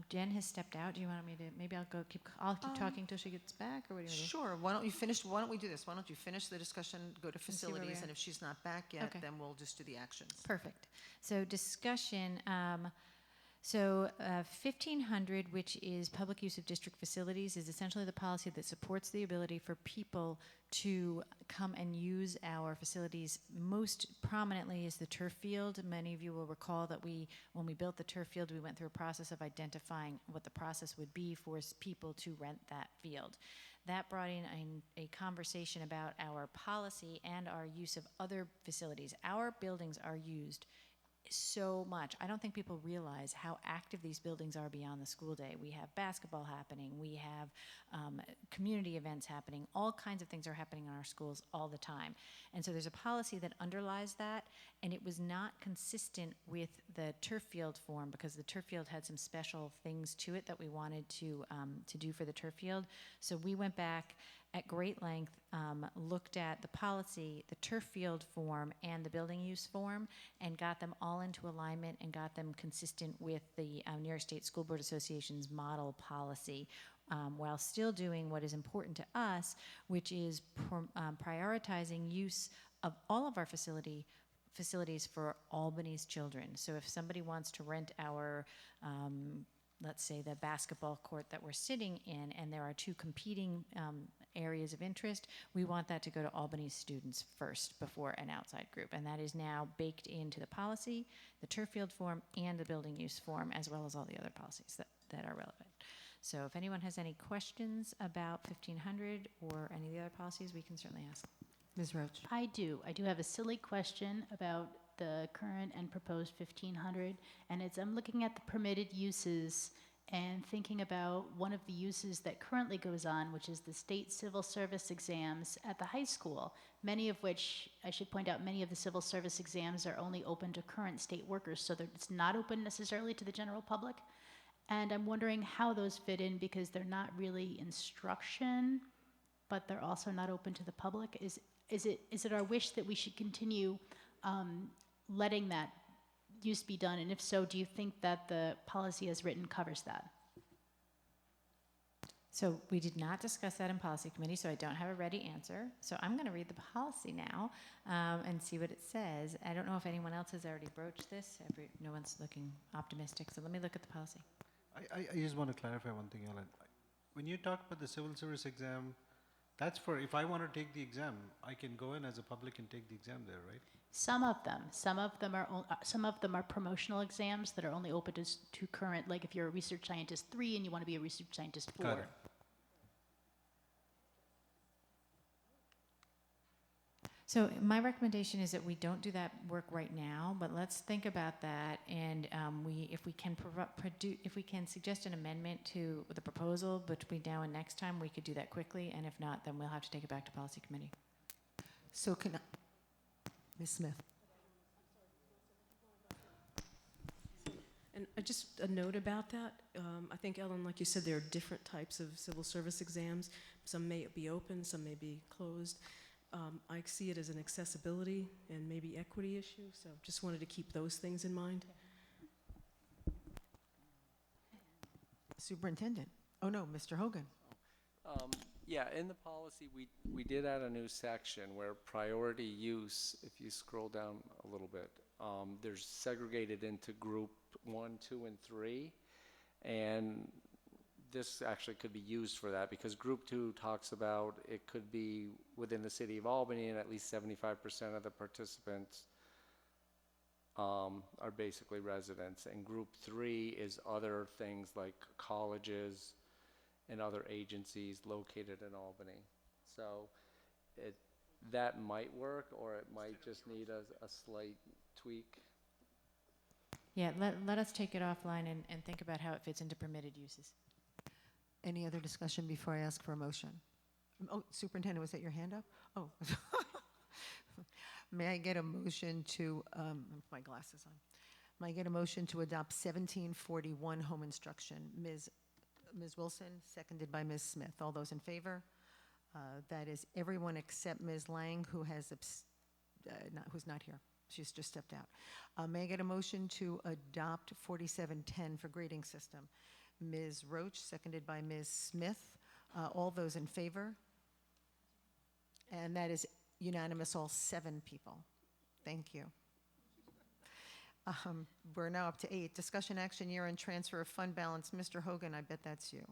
Jen has stepped out. Do you want me to? Maybe I'll keep talking till she gets back, or what do you want to do? Sure. Why don't you finish? Why don't we do this? Why don't you finish the discussion, go to see where we facilities, are. and if she's not back yet, Okay. then we'll just do the actions. Perfect. So discussion. 1500, which is public use of district facilities, is essentially the policy that supports the ability for people to come and use our facilities. Most prominently is the turf field. Many of you will recall that when we built the turf field, we went through a process of identifying what the process would be for people to rent that field. That brought in a conversation about our policy and our use of other facilities. Our buildings are used so much. I don't think people realize how active these buildings are beyond the school day. We have basketball happening, we have community events happening, all kinds of things are happening in our schools all the time. And so there's a policy that underlies that, and it was not consistent with the turf field form because the turf field had some special things to it that we wanted to do for the turf field. So we went back at great length, looked at the policy, the turf field form, and the building use form, and got them all into alignment and got them consistent with the New York State School Board Association's model policy, while still doing what is important to us, which is prioritizing use of all of our facilities for Albany's children. So if somebody wants to rent our let's say the basketball court that we're sitting in, and there are two competing areas of interest, we want that to go to Albany students first before an outside group. And that is now baked into the policy, the turf field form, and the building use form, as well as all the other policies that are relevant. So if anyone has any questions about 1500 or any of the other policies, we can certainly ask. Ms. Roach. I do have a silly question about the current and proposed 1500, and I'm looking at the permitted uses and thinking about one of the uses that currently goes on, which is the state civil service exams at the high school, many of which, I should point out, many of the civil service exams are only open to current state workers, so it's not open necessarily to the general public. And I'm wondering how those fit in, because they're not really instruction, but they're also not open to the public. Is it our wish that we should continue letting that use be done? And if so, do you think that the policy as written covers that? So we did not discuss that in policy committee, so I don't have a ready answer. So I'm going to read the policy now and see what it says. I don't know if anyone else has already broached this. No one's looking optimistic, so let me look at the policy. I just want to clarify one thing, Ellen. When you talk about the civil service exam, that's for, if I want to take the exam, I can go in as a public and take the exam there, right? Some of them are promotional exams that are only open to current, like if you're a research scientist 3 and you want to be a research scientist 4. Got it. So my recommendation is that we don't do that work right now, but let's think about that, and if we can suggest an amendment to the proposal between now and next time, we could do that quickly, and if not, then we'll have to take it back to policy committee. So can I, Ms. Smith? And just a note about that. I think, Ellen, like you said, there are different types of civil service exams. Some may be open, some may be closed. I see it as an accessibility and maybe equity issue, so just wanted to keep those things in mind. Superintendent. Oh, no, Mr. Hogan. Yeah, in the policy, we did add a new section where priority use, if you scroll down a little bit, there's segregated into group 1, 2, and 3, and this actually could be used for that, because group 2 talks about it could be within the city of Albany, and at least 75% of the participants are basically residents, and group 3 is other things like colleges and other agencies located in Albany. So that might work, or it might just need a slight tweak. Yeah, let us take it offline and think about how it fits into permitted uses. Any other discussion before I ask for a motion? Oh, Superintendent, was that your hand up? Oh. May I get a motion to, my glasses on. May I get a motion to adopt 1741 home instruction? Ms. Wilson, seconded by Ms. Smith. All those in favor? That is everyone except Ms. Lang, who has who's not here. She's just stepped out. May I get a motion to adopt 4710 for grading system? Ms. Roach, seconded by Ms. Smith. All those in favor? And that is unanimous, all 7 people. Thank you. We're now up to 8. Discussion action year-end transfer of fund balance. Mr. Hogan, I bet that's you.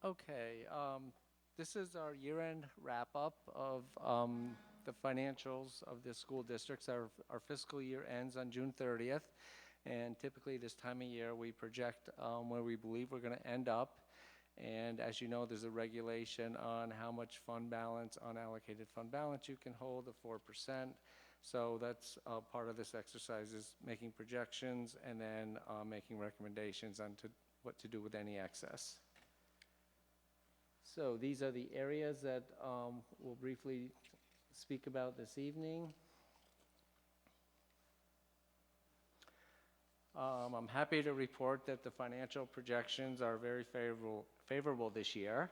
Okay, this is our year-end wrap-up of the financials of the school districts. Our fiscal year ends on June 30th, and typically this time of year, we project where we believe we're going to end up. And as you know, there's a regulation on how much fund balance, unallocated fund balance you can hold of 4%. So that's part of this exercise, is making projections and then making recommendations on what to do with any excess. So these are the areas that we'll briefly speak about this evening. I'm happy to report that the financial projections are very favorable this year.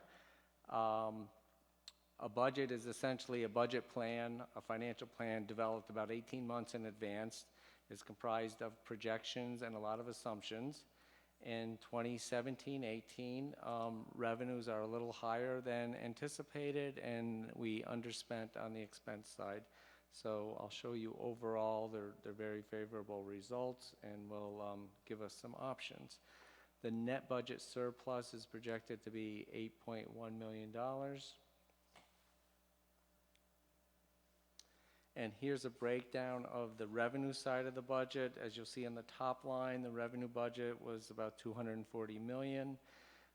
A budget is essentially a budget plan, a financial plan developed about 18 months in advance. It's comprised of projections and a lot of assumptions. In 2017-18, revenues are a little higher than anticipated, and we underspent on the expense side. So I'll show you overall they're very favorable results, and will give us some options. The net budget surplus is projected to be $8.1 million. And here's a breakdown of the revenue side of the budget. As you'll see on the top line, the revenue budget was about $240 million.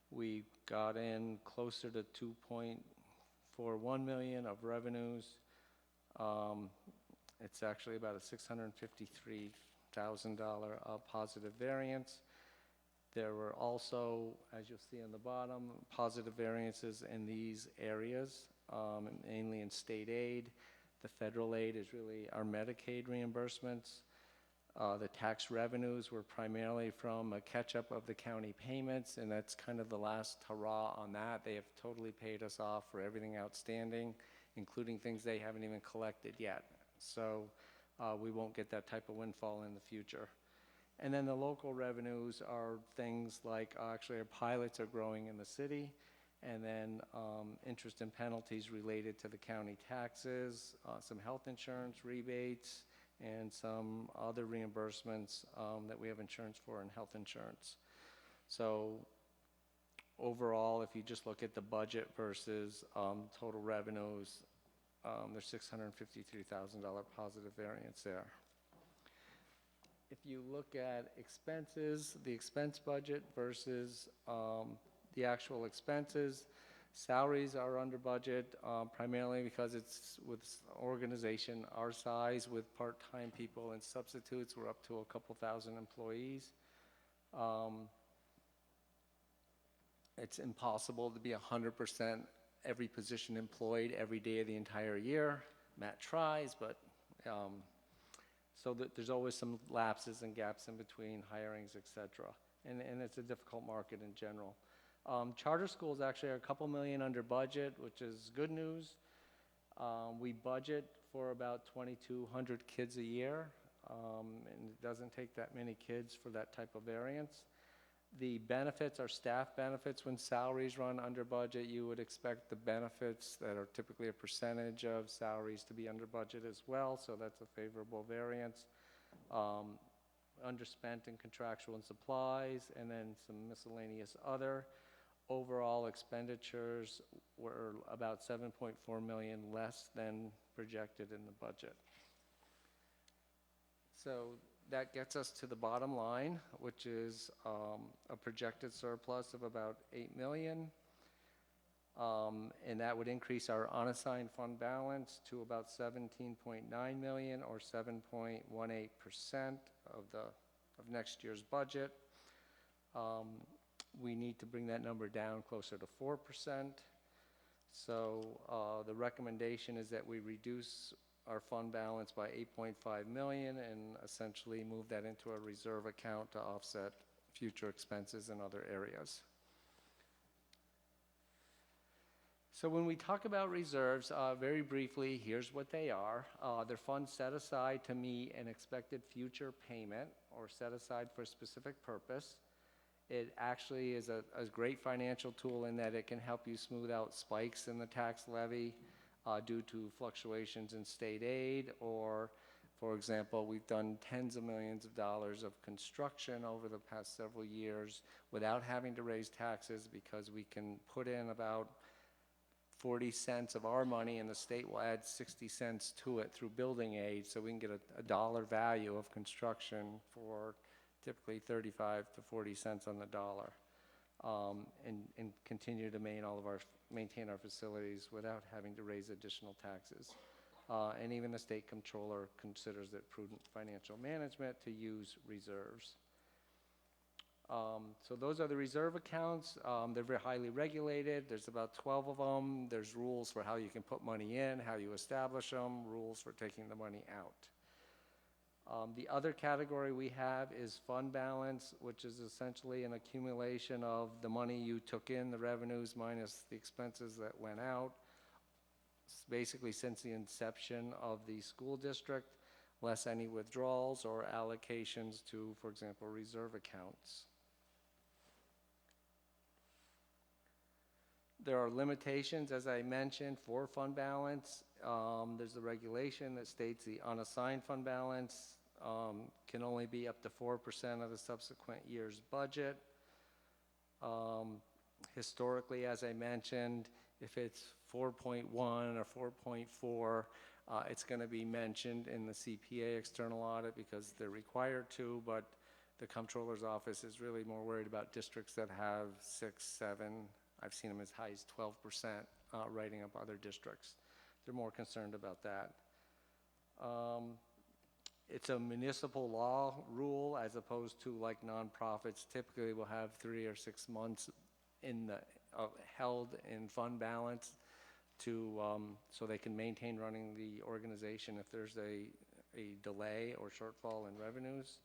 We got in closer to $2.41 million of revenues. It's actually about a $653,000 positive variance. There were also, as you'll see on the bottom, positive variances in these areas, mainly in state aid. The federal aid is really our Medicaid reimbursements. The tax revenues were primarily from a catch-up of the county payments, and that's kind of the last hurrah on that. They have totally paid us off for everything outstanding, including things they haven't even collected yet. So we won't get that type of windfall in the future. And then the local revenues are things like, actually our pilots are growing in the city, and then interest and penalties related to the county taxes, some health insurance rebates, and some other reimbursements that we have insurance for in health insurance. So overall, if you just look at the budget versus total revenues, there's $653,000 positive variance there. If you look at expenses, the expense budget versus the actual expenses, salaries are under budget, primarily because it's with organization our size with part-time people and substitutes. We're up to a couple thousand employees. It's impossible to be 100% every position employed every day of the entire year. Matt tries, but so there's always some lapses and gaps in between hirings, et cetera. And it's a difficult market in general. Charter schools actually are a couple million under budget, which is good news. We budget for about 2,200 kids a year, and it doesn't take that many kids for that type of variance. The benefits are staff benefits. When salaries run under budget, you would expect the benefits that are typically a percentage of salaries to be under budget as well, so that's a favorable variance. Underspent in contractual and supplies, and then some miscellaneous other. Overall expenditures were about $7.4 million less than projected in the budget. So that gets us to the bottom line, which is a projected surplus of about $8 million. And that would increase our unassigned fund balance to about $17.9 million, or 7.18% of next year's budget. We need to bring that number down closer to 4%. So the recommendation is that we reduce our fund balance by $8.5 million and essentially move that into a reserve account to offset future expenses in other areas. So when we talk about reserves, very briefly, here's what they are. They're funds set aside to meet an expected future payment or set aside for a specific purpose. It actually is a great financial tool in that it can help you smooth out spikes in the tax levy due to fluctuations in state aid, or For example, we've done tens of millions of dollars of construction over the past several years without having to raise taxes because we can put in about 40 cents of our money and the state will add 60 cents to it through building aid, so we can get a dollar value of construction for typically 35 to 40 cents on the dollar, and continue to maintain our facilities without having to raise additional taxes. And even the state comptroller considers it prudent financial management to use reserves. So those are the reserve accounts. They're very highly regulated. There's about 12 of them. There's rules for how you can put money in, how you establish them, rules for taking the money out. The other category we have is fund balance, which is essentially an accumulation of the money you took in, the revenues minus the expenses that went out, basically since the inception of the school district, less any withdrawals or allocations to, for example, reserve accounts. There are limitations, as I mentioned, for fund balance. There's a regulation that states the unassigned fund balance can only be up to 4% of the subsequent year's budget. Historically, as I mentioned, if it's 4.1 or 4.4, it's going to be mentioned in the CPA external audit because they're required to, but the comptroller's office is really more worried about districts that have 6, 7, I've seen them as high as 12% writing up other districts. They're more concerned about that. It's a municipal law rule as opposed to like nonprofits typically will have 3 or 6 months in the held in fund balance to so they can maintain running the organization if there's a delay or shortfall in revenues.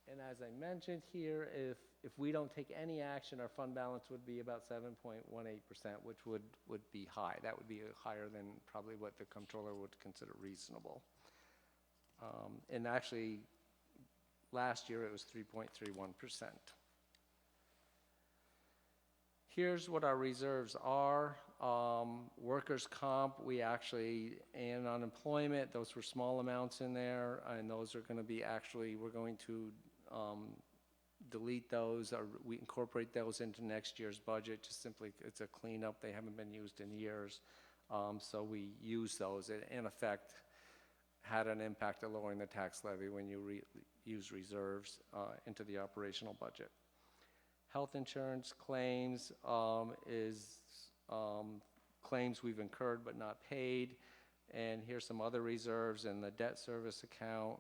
And as I mentioned here, if we don't take any action, our fund balance would be about 7.18%, which would be high. That would be higher than probably what the comptroller would consider reasonable. And actually, last year it was 3.31%. Here's what our reserves are. Workers' comp, we actually, and unemployment, those were small amounts in there, and those are going to be actually, we're going to delete those, or we incorporate those into next year's budget, just simply, it's a cleanup, they haven't been used in years, so we use those. It, in effect, had an impact of lowering the tax levy when you use reserves into the operational budget. Health insurance claims is claims we've incurred but not paid, and here's some other reserves in the debt service account.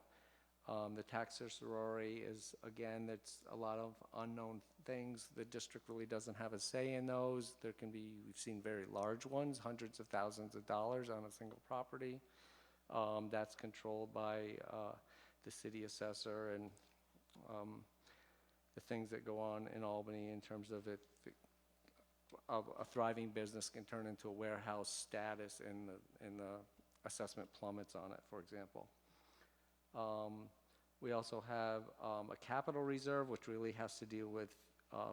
The tax certiorari is, again, that's a lot of unknown things. The district really doesn't have a say in those. There can be, we've seen very large ones, hundreds of thousands of dollars on a single property. That's controlled by the city assessor and the things that go on in Albany in terms of it, a thriving business can turn into a warehouse status and the assessment plummets on it, for example. We also have a capital reserve, which really has to deal with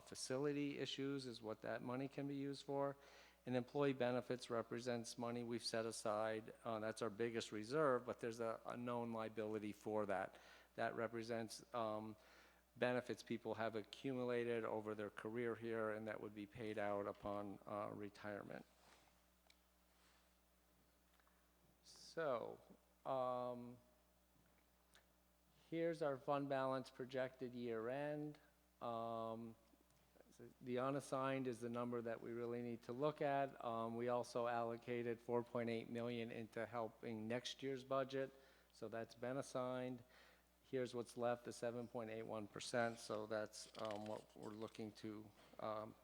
facility issues, is what that money can be used for. And employee benefits represents money we've set aside. That's our biggest reserve, but there's a known liability for that. That represents benefits people have accumulated over their career here, and that would be paid out upon retirement. So, here's our fund balance projected year end. The unassigned is the number that we really need to look at. We also allocated $4.8 million into helping next year's budget, so that's been assigned. Here's what's left, the 7.81%, so that's what we're looking to,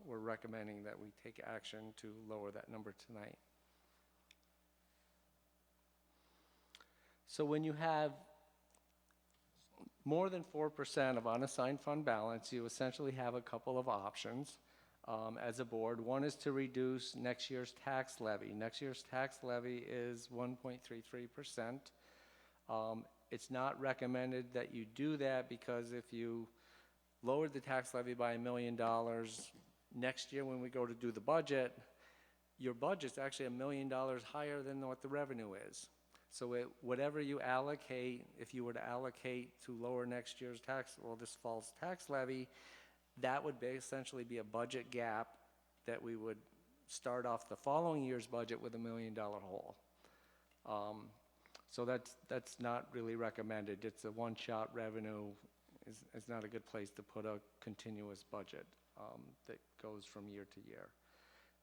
we're recommending that we take action to lower that number tonight. So when you have more than 4% of unassigned fund balance, you essentially have a couple of options as a board. One is to reduce next year's tax levy. Next year's tax levy is 1.33%. It's not recommended that you do that because if you lowered the tax levy by $1 million, next year when we go to do the budget, your budget's actually $1 million higher than what the revenue is. So whatever you allocate, if you were to allocate to lower next year's tax, well, this fall's tax levy, that would essentially be a budget gap that we would start off the following year's budget with $1 million hole. So that's not really recommended. It's a one-shot revenue. Is not a good place to put a continuous budget that goes from year to year.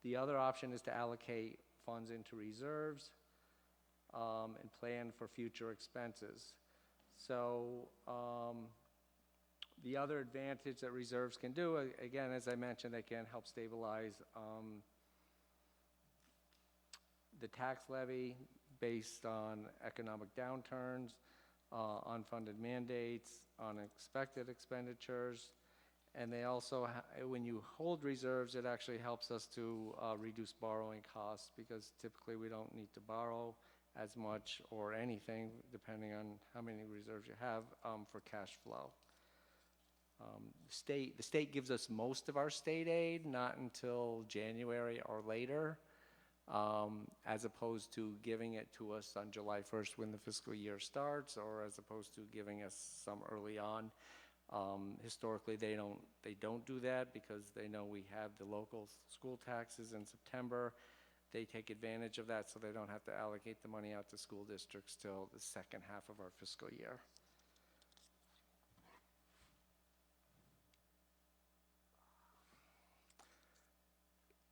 The other option is to allocate funds into reserves and plan for future expenses. So the other advantage that reserves can do, again, as I mentioned, they can help stabilize the tax levy based on economic downturns, unfunded mandates, unexpected expenditures, and they also, when you hold reserves, it actually helps us to reduce borrowing costs, because typically we don't need to borrow as much or anything, depending on how many reserves you have, for cash flow. The state gives us most of our state aid, not until January or later, as opposed to giving it to us on July 1st when the fiscal year starts, or as opposed to giving us some early on. Historically, they don't do that because they know we have the local school taxes in September. They take advantage of that so they don't have to allocate the money out to school districts till the second half of our fiscal year.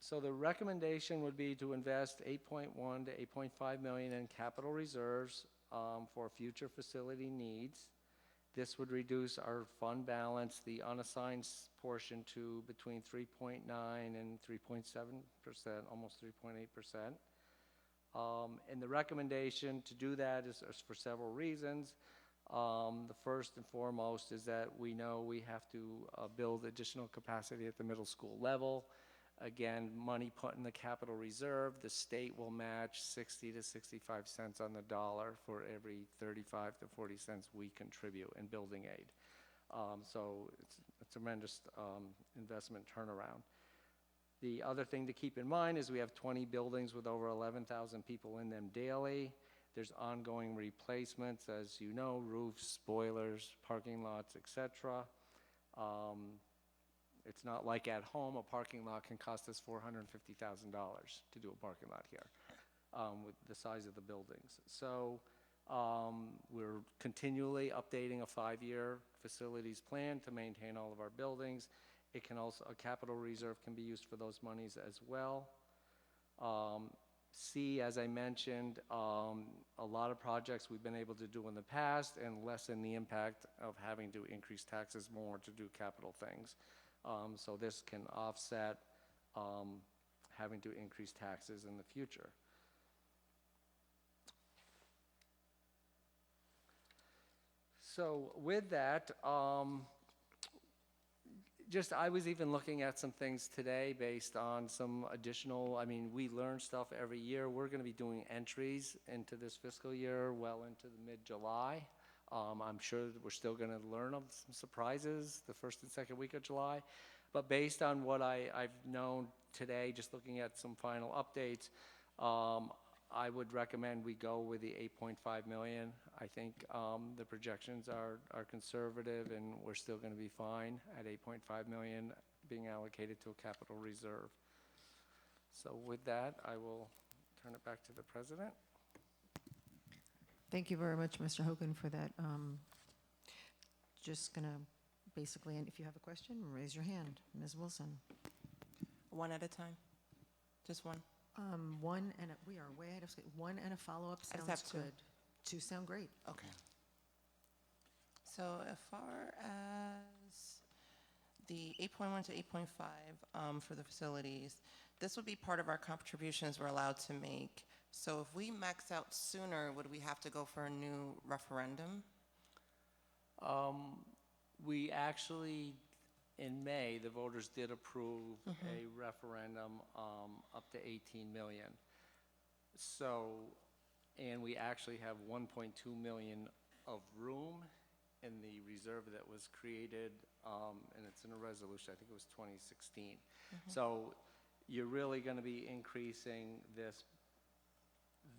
So the recommendation would be to invest $8.1 to $8.5 million in capital reserves for future facility needs. This would reduce our fund balance, the unassigned portion, to between 3.9 and 3.7%, almost 3.8%. And the recommendation to do that is for several reasons. The first and foremost is that we know we have to build additional capacity at the middle school level. Again, money put in the capital reserve, the state will match 60 to 65 cents on the dollar for every 35 to 40 cents we contribute in building aid. So it's a tremendous investment turnaround. The other thing to keep in mind is we have 20 buildings with over 11,000 people in them daily. There's ongoing replacements, as you know, roofs, boilers, parking lots, etc. It's not like at home. A parking lot can cost us $450,000 to do a parking lot here with the size of the buildings. So we're continually updating a 5-year facilities plan to maintain all of our buildings. It can also, a capital reserve can be used for those monies as well. C, as I mentioned, a lot of projects we've been able to do in the past and lessen the impact of having to increase taxes more to do capital things. So this can offset having to increase taxes in the future. So with that, I was even looking at some things today based on some additional, we learn stuff every year. We're going to be doing entries into this fiscal year well into the mid-July. I'm sure that we're still going to learn of some surprises the first and second week of July. But based on what I've known today, just looking at some final updates, I would recommend we go with the $8.5 million. I think the projections are conservative, and we're still going to be fine at $8.5 million being allocated to a capital reserve. So with that, I will turn it back to the president. Thank you very much, Mr. Hogan, for that. Just going to basically, and if you have a question, raise your hand. Ms. Wilson. One at a time? Just one? One and we are way ahead of schedule. One and a follow-up I sounds just have two. good. Two sound great. Okay. So as far as the 8.1 to 8.5 for the facilities, this would be part of our contributions we're allowed to make. So if we max out sooner, would we have to go for a new referendum? We actually, in May, the voters did approve a referendum up to 18 million. So, and we actually have 1.2 million of room in the reserve that was created, and it's in a resolution, I think it was 2016. So you're really going to be increasing this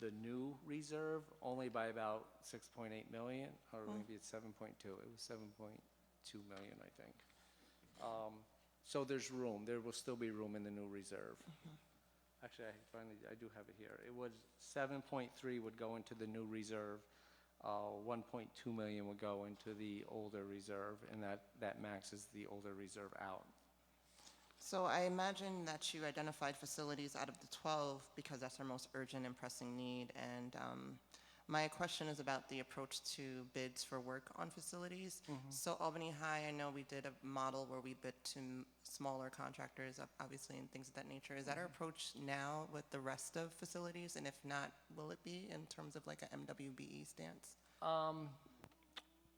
the new reserve only by about 6.8 million, or maybe it's 7.2. It was 7.2 million, I think. So there's room. There will still be room in the new reserve. Actually, I do have it here. It was 7.3 would go into the new reserve. 1.2 million would go into the older reserve, and that maxes the older reserve out. So I imagine that you identified facilities out of the 12 because that's our most urgent and pressing need. And my question is about the approach to bids for work on facilities. So Albany High, I know we did a model where we bid to smaller contractors, obviously, and things of that nature. Is that our approach now with the rest of facilities? And if not, will it be in terms of like a MWBE stance?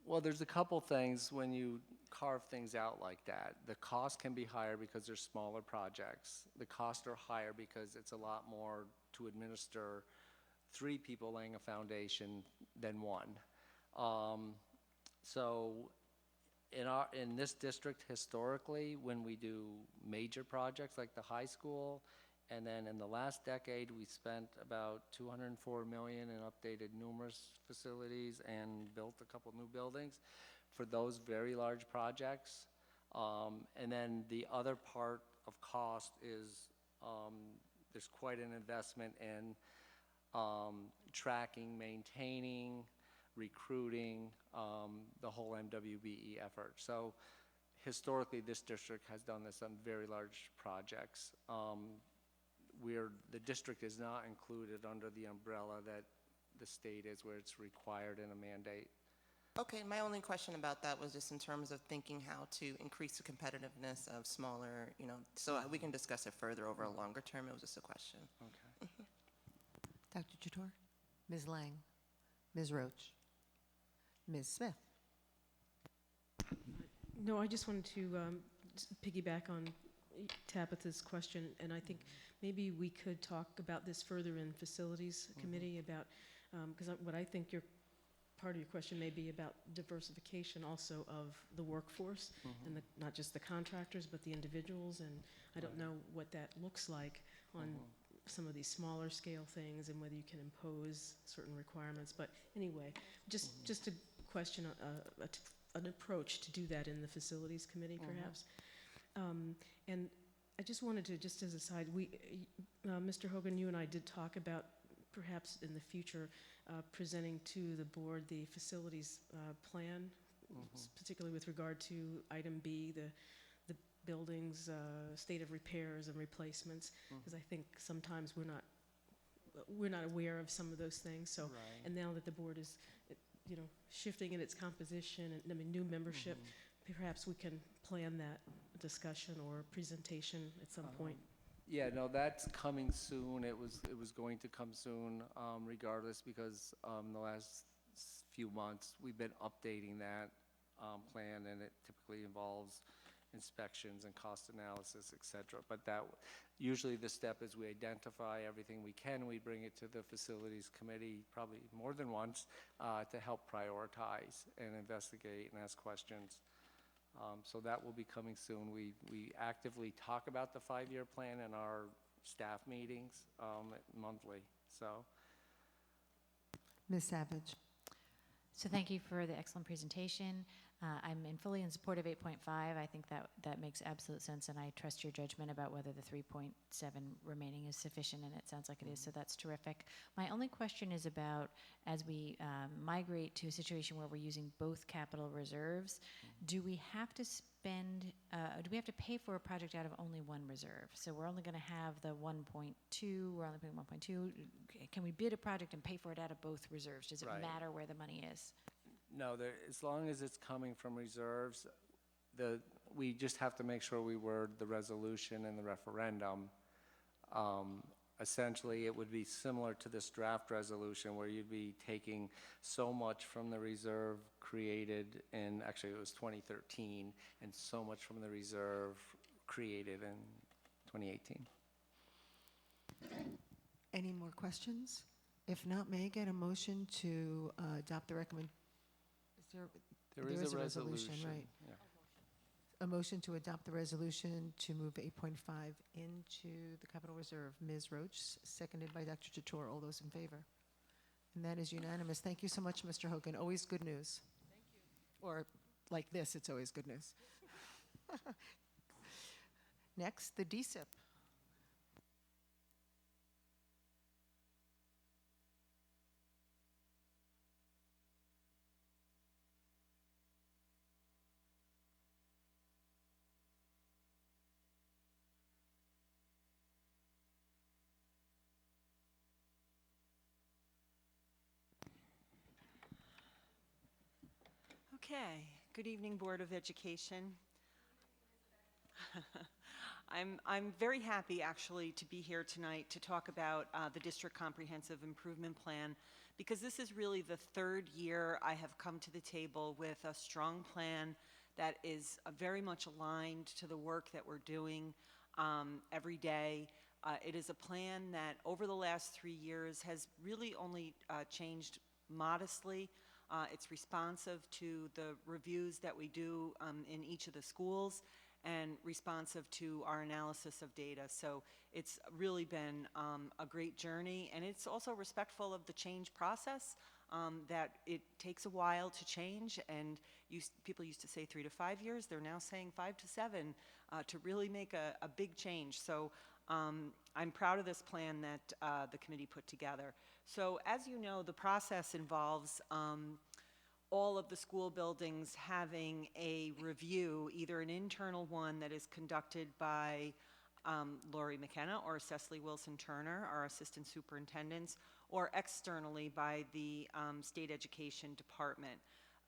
Well, there's a couple things when you carve things out like that. The cost can be higher because they're smaller projects. The costs are higher because it's a lot more to administer 3 people laying a foundation than 1. So in this district, historically, when we do major projects like the high school, and then in the last decade, we spent about $204 million and updated numerous facilities and built a couple new buildings for those very large projects. And then the other part of cost is there's quite an investment in tracking, maintaining, recruiting, the whole MWBE effort. So historically, this district has done this on very large projects. The district is not included under the umbrella that the state is, where it's required in a mandate. Okay, my only question about that was just in terms of thinking how to increase the competitiveness of smaller, so we can discuss it further over a longer term. It was just a question. Okay. Dr. Jator? Ms. Lang? Ms. Roach? Ms. Smith? No, I just wanted to piggyback on Tabitha's question, and I think maybe we could talk about this further in facilities committee about, because what I think part of your question may be about diversification also of the workforce, and not just the contractors, but the individuals, and I don't know what that looks like on some of these smaller scale things and whether you can impose certain requirements. But anyway, just a question, an approach to do that in the facilities committee, perhaps. And I just wanted to, just as a side, Mr. Hogan, you and I did talk about perhaps in the future presenting to the board the facilities plan, particularly with regard to item B, the buildings, state of repairs and replacements, because I think sometimes we're not aware of some of those things. So, and now that the board is, shifting in its composition and new membership, perhaps we can plan that discussion or presentation at some point. Yeah, no, that's coming soon. It was going to come soon, regardless, because the last few months we've been updating that plan, and it typically involves inspections and cost analysis, et cetera. But that usually the step is we identify everything we can. We bring it to the facilities committee probably more than once to help prioritize and investigate and ask questions. So that will be coming soon. We actively talk about the 5-year plan in our staff meetings monthly. So, Ms. Savage? So thank you for the excellent presentation. I'm fully in support of 8.5. I think that makes absolute sense, and I trust your judgment about whether the 3.7 remaining is sufficient, and it sounds like it is, so that's terrific. My only question is about, as we migrate to a situation where we're using both capital reserves, do we have to pay for a project out of only one reserve? So we're only going to have the 1.2, we're only paying 1.2. Can we bid a project and pay for it out of both reserves? Does it matter where the money is? No, as long as it's coming from reserves, we just have to make sure we word the resolution and the referendum. Essentially, it would be similar to this draft resolution where you'd be taking so much from the reserve created in, actually it was 2013, and so much from the reserve created in 2018. Any more questions? If not, may I get a motion to adopt the recommendation? There is a resolution, right? yeah. a motion to adopt the resolution to move 8.5 into the capital reserve. Ms. Roach, seconded by Dr. Jator. All those in favor? And that is unanimous. Thank you so much, Mr. Hogan. Always good news. Thank you. Or like this, it's always good news. Next, the DSIP. Okay, good evening, Board of Education. I'm very happy actually to be here tonight to talk about the District Comprehensive Improvement Plan, because this is really the third year I have come to the table with a strong plan that is very much aligned to the work that we're doing every day. It is a plan that over the last 3 years has really only changed modestly. It's responsive to the reviews that we do in each of the schools and responsive to our analysis of data. So it's really been a great journey, and it's also respectful of the change process, that it takes a while to change, and people used to say 3 to 5 years. They're now saying 5 to 7 to really make a big change. So I'm proud of this plan that the committee put together. So as you know, the process involves all of the school buildings having a review, either an internal one that is conducted by Lori McKenna or Cecily Wilson Turner, our assistant superintendents, or externally by the State Education Department.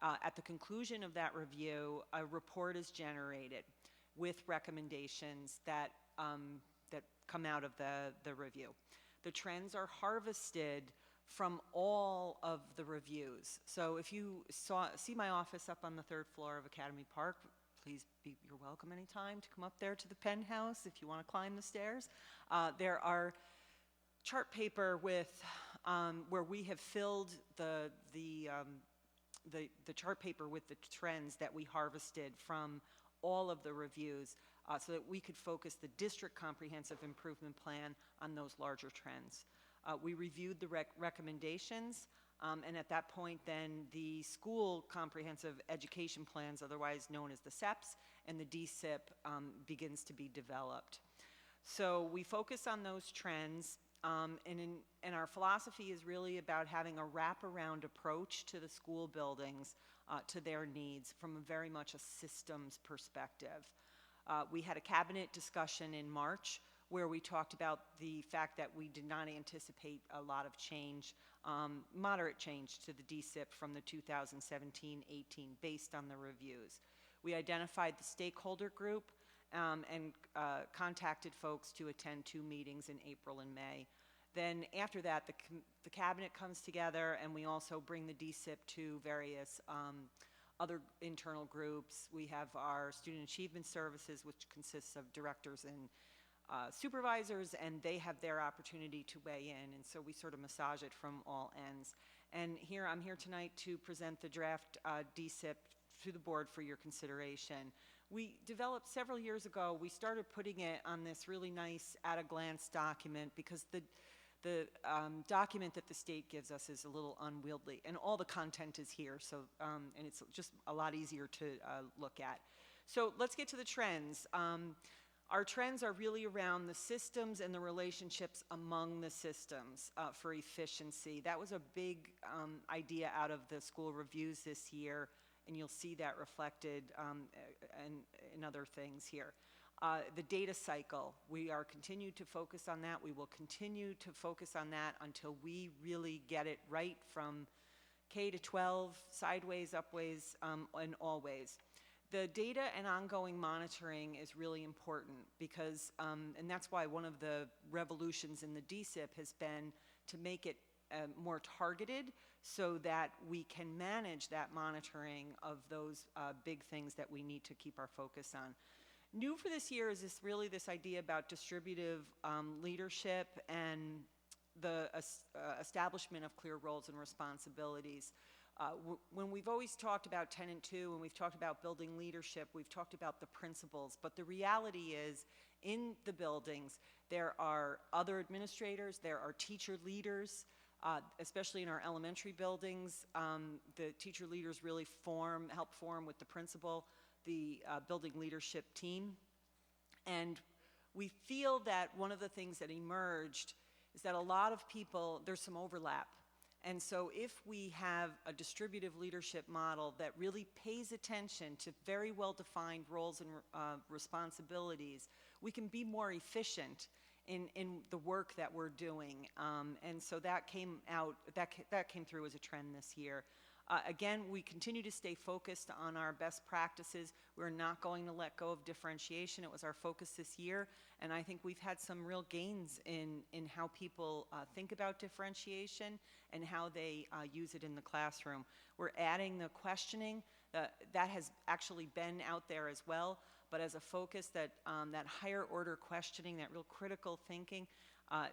At the conclusion of that review, a report is generated with recommendations that come out of the review. The trends are harvested from all of the reviews. So if you see my office up on the 3rd floor of Academy Park, please you're welcome anytime to come up there to the penthouse if you want to climb the stairs. There are chart paper with where we have filled the chart paper with the trends that we harvested from all of the reviews, so that we could focus the district comprehensive improvement plan on those larger trends. We reviewed the recommendations, and at that point then the school comprehensive education plans, otherwise known as the SEPs, and the DSIP begins to be developed. So we focus on those trends, and our philosophy is really about having a wraparound approach to the school buildings, to their needs from very much a systems perspective. We had a cabinet discussion in March where we talked about the fact that we did not anticipate a lot of change, moderate change to the DSIP from the 2017-18 based on the reviews. We identified the stakeholder group and contacted folks to attend 2 meetings in April and May. Then after that, the cabinet comes together, and we also bring the DSIP to various other internal groups. We have our Student Achievement Services, which consists of directors and supervisors, and they have their opportunity to weigh in, and so we sort of massage it from all ends. And I'm here tonight to present the draft DSIP to the board for your consideration. We developed several years ago, we started putting it on this really nice at-a-glance document because the document that the state gives us is a little unwieldy, and all the content is here, so and it's just a lot easier to look at. So let's get to the trends. Our trends are really around the systems and the relationships among the systems for efficiency. That was a big idea out of the school reviews this year, and you'll see that reflected in other things here. The data cycle, we are continued to focus on that. We will continue to focus on that until we really get it right from K to 12, sideways, upways, and always. The data and ongoing monitoring is really important because, and that's why one of the revolutions in the DSIP has been to make it more targeted so that we can manage that monitoring of those big things that we need to keep our focus on. New for this year is this idea about distributive leadership and the establishment of clear roles and responsibilities. When we've always talked about Tenant 2 and we've talked about building leadership, we've talked about the principals, but the reality is in the buildings, there are other administrators, there are teacher leaders, especially in our elementary buildings. The teacher leaders really help form with the principal, the building leadership team. And we feel that one of the things that emerged is that a lot of people, there's some overlap. And so if we have a distributive leadership model that really pays attention to very well-defined roles and responsibilities, we can be more efficient in the work that we're doing. And so that came out, that came through as a trend this year. Again, we continue to stay focused on our best practices. We're not going to let go of differentiation. It was our focus this year, and I think we've had some real gains in how people think about differentiation and how they use it in the classroom. We're adding the questioning. That has actually been out there as well, but as a focus that higher order questioning, that real critical thinking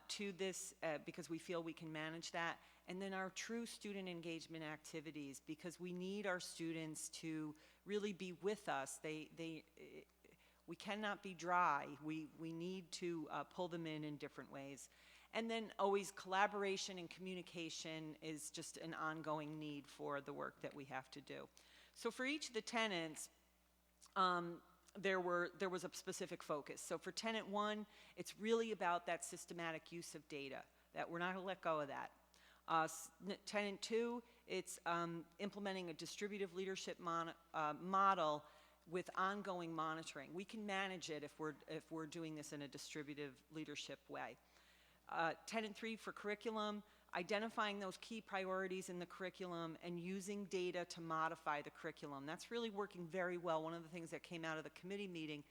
to this, because we feel we can manage that. And then our true student engagement activities, because we need our students to really be with us. We cannot be dry. We need to pull them in different ways. And then always collaboration and communication is just an ongoing need for the work that we have to do. So for each of the tenants, there was a specific focus. So for tenant 1, it's really about that systematic use of data, that we're not going to let go of that. Tenant 2, it's implementing a distributive leadership model with ongoing monitoring. We can manage it if we're doing this in a distributive leadership way. Tenant 3 for curriculum, identifying those key priorities in the curriculum and using data to modify the curriculum. That's really working very well. One of the things that came out of the committee meeting,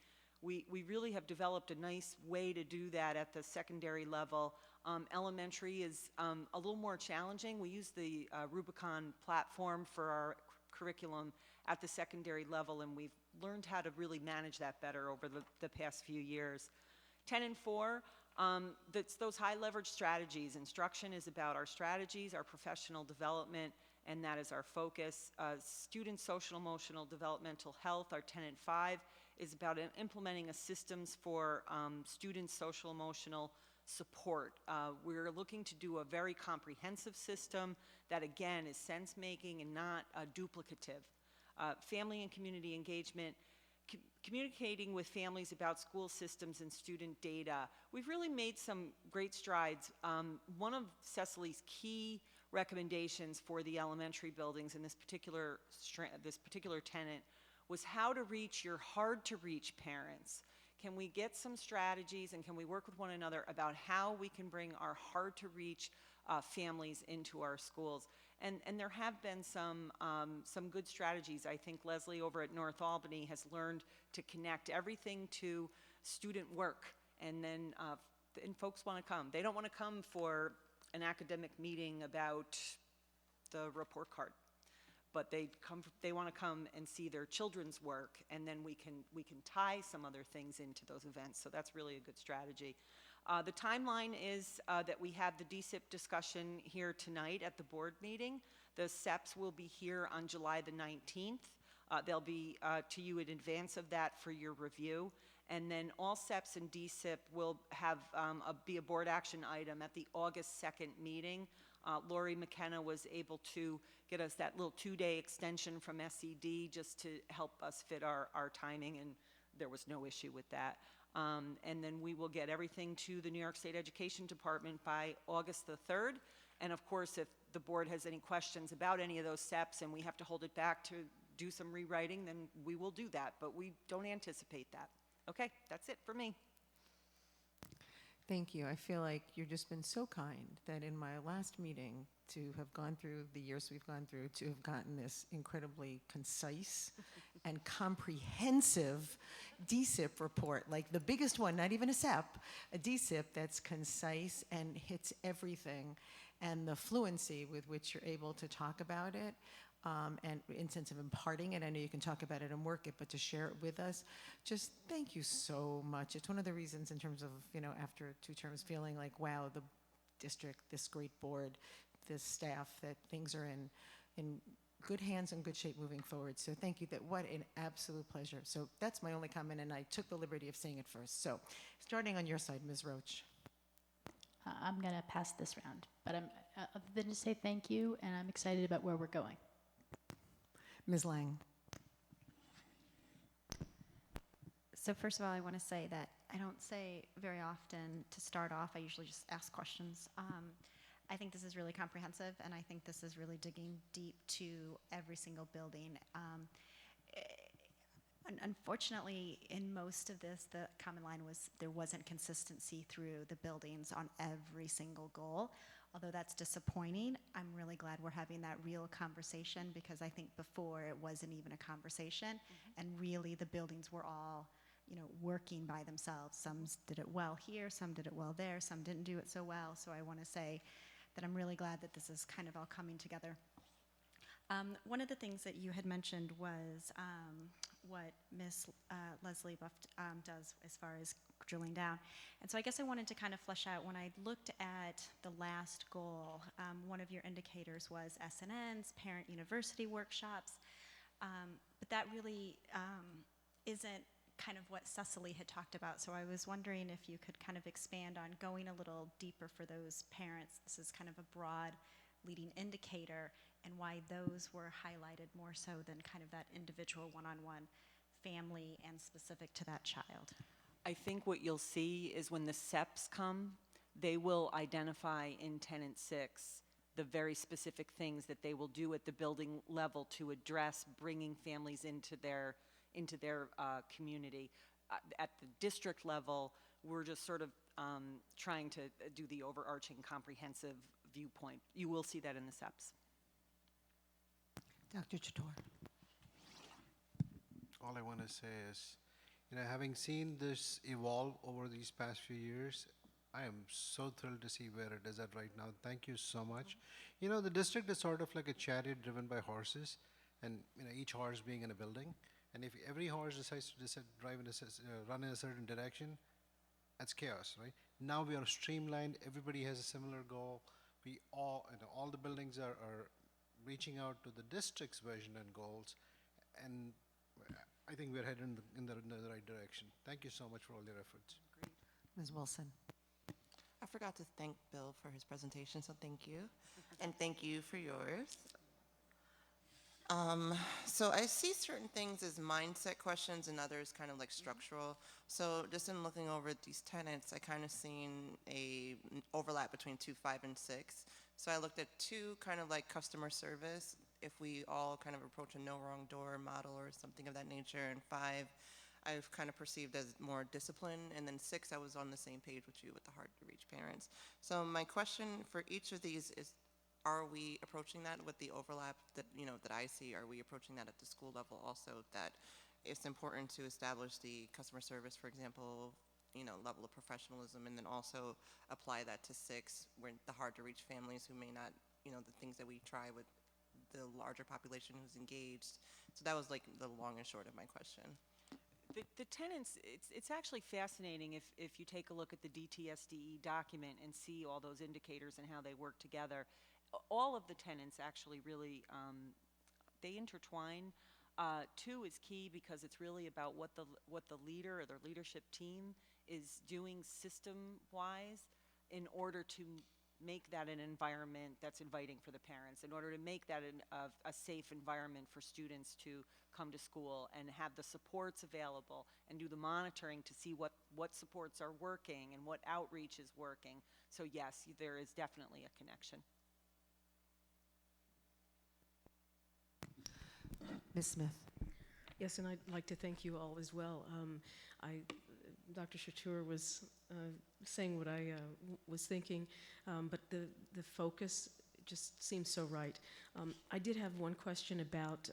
we really have developed a nice way to do that at the secondary level. Elementary is a little more challenging. We use the Rubicon platform for our curriculum at the secondary level, and we've learned how to really manage that better over the past few years. Tenant 4, that's those high leverage strategies. Instruction is about our strategies, our professional development, and that is our focus. Student social emotional developmental health, our tenant 5, is about implementing a systems for student social emotional support. We're looking to do a very comprehensive system that again is sense making and not duplicative. Family and community engagement, communicating with families about school systems and student data. We've really made some great strides. One of Cecily's key recommendations for the elementary buildings in this particular tenant was how to reach your hard-to-reach parents. Can we get some strategies and can we work with one another about how we can bring our hard-to-reach families into our schools? And there have been some good strategies. I think Leslie over at North Albany has learned to connect everything to student work, and then and folks want to come. They don't want to come for an academic meeting about the report card, but they want to come and see their children's work, and then we can tie some other things into those events. So that's really a good strategy. The timeline is that we have the DSIP discussion here tonight at the board meeting. The SEPs will be here on July the 19th. They'll be to you in advance of that for your review. And then all SEPs and DSIP will have be a board action item at the August 2nd meeting. Lori McKenna was able to get us that little 2-day extension from SED just to help us fit our timing, and there was no issue with that. And then we will get everything to the New York State Education Department by August the 3rd. And of course, if the board has any questions about any of those steps and we have to hold it back to do some rewriting, then we will do that, but we don't anticipate that. Okay, that's it for me. Thank you. I feel like you've just been so kind that in my last meeting to have gone through the years we've gone through, to have gotten this incredibly concise and comprehensive DSIP report, like the biggest one, not even a SEP, a DSIP that's concise and hits everything, and the fluency with which you're able to talk about it, and in sense of imparting it. I know you can talk about it and work it, but to share it with us, just thank you so much. It's one of the reasons in terms of, after 2 terms, feeling like, wow, the district, this great board, this staff, that things are in good hands and good shape moving forward. So thank you. What an absolute pleasure. So that's my only comment, and I took the liberty of saying it first. So starting on your side, Ms. Roach. I'm going to pass this round, but I'm other than to say thank you, and I'm excited about where we're going. Ms. Lang. So first of all, I want to say that I don't say very often to start off. I usually just ask questions. I think this is really comprehensive, and I think this is really digging deep to every single building. Unfortunately, in most of this, the common line was there wasn't consistency through the buildings on every single goal. Although that's disappointing, I'm really glad we're having that real conversation, because I think before it wasn't even a conversation, and really the buildings were all, working by themselves. Some did it well here, some did it well there, some didn't do it so well. So I want to say that I'm really glad that this is kind of all coming together. One of the things that you had mentioned was what Ms. Leslie Buff does as far as drilling down. And so I guess I wanted to kind of flesh out, when I looked at the last goal, one of your indicators was SNNs, parent university workshops, but that really isn't kind of what Cecily had talked about. So I was wondering if you could kind of expand on going a little deeper for those parents. This is kind of a broad leading indicator, and why those were highlighted more so than kind of that individual one-on-one family and specific to that child. I think what you'll see is when the SEPs come, they will identify in Tenant 6 the very specific things that they will do at the building level to address bringing families into their community. At the district level, we're just sort of trying to do the overarching comprehensive viewpoint. You will see that in the SEPs. Dr. Chator. All I want to say is, having seen this evolve over these past few years, I am so thrilled to see where it is at right now. Thank you so much. The district is sort of like a chariot driven by horses, and each horse being in a building. And if every horse decides to run in a certain direction, that's chaos, right? Now we are streamlined. Everybody has a similar goal. We all the buildings are reaching out to the district's vision and goals, and I think we're heading in the right direction. Thank you so much for all your efforts. Ms. Wilson. I forgot to thank Bill for his presentation, so thank you. And thank you for yours. So I see certain things as mindset questions and others kind of like structural. So just in looking over these tenants, I kind of seen a overlap between 2, 5, and 6. So I looked at 2 kind of like customer service, if we all kind of approach a no wrong door model or something of that nature, and 5, I've kind of perceived as more discipline, and then 6, I was on the same page with you with the hard to reach parents. So my question for each of these is, are we approaching that with the overlap that that I see? Are we approaching that at the school level also, that it's important to establish the customer service, for example, level of professionalism, and then also apply that to 6, where the hard to reach families who may not, the things that we try with the larger population who's engaged. So that was like the long and short of my question. The tenants, it's actually fascinating if you take a look at the DTSDE document and see all those indicators and how they work together. All of the tenants actually really, they intertwine. 2 is key because it's really about what the leader or their leadership team is doing system-wise in order to make that an environment that's inviting for the parents, in order to make that a safe environment for students to come to school and have the supports available and do the monitoring to see what supports are working and what outreach is working. So yes, there is definitely a connection. Ms. Smith. Yes, and I'd like to thank you all as well. Dr. Chatur was saying what I was thinking, but the focus just seems so right. I did have one question about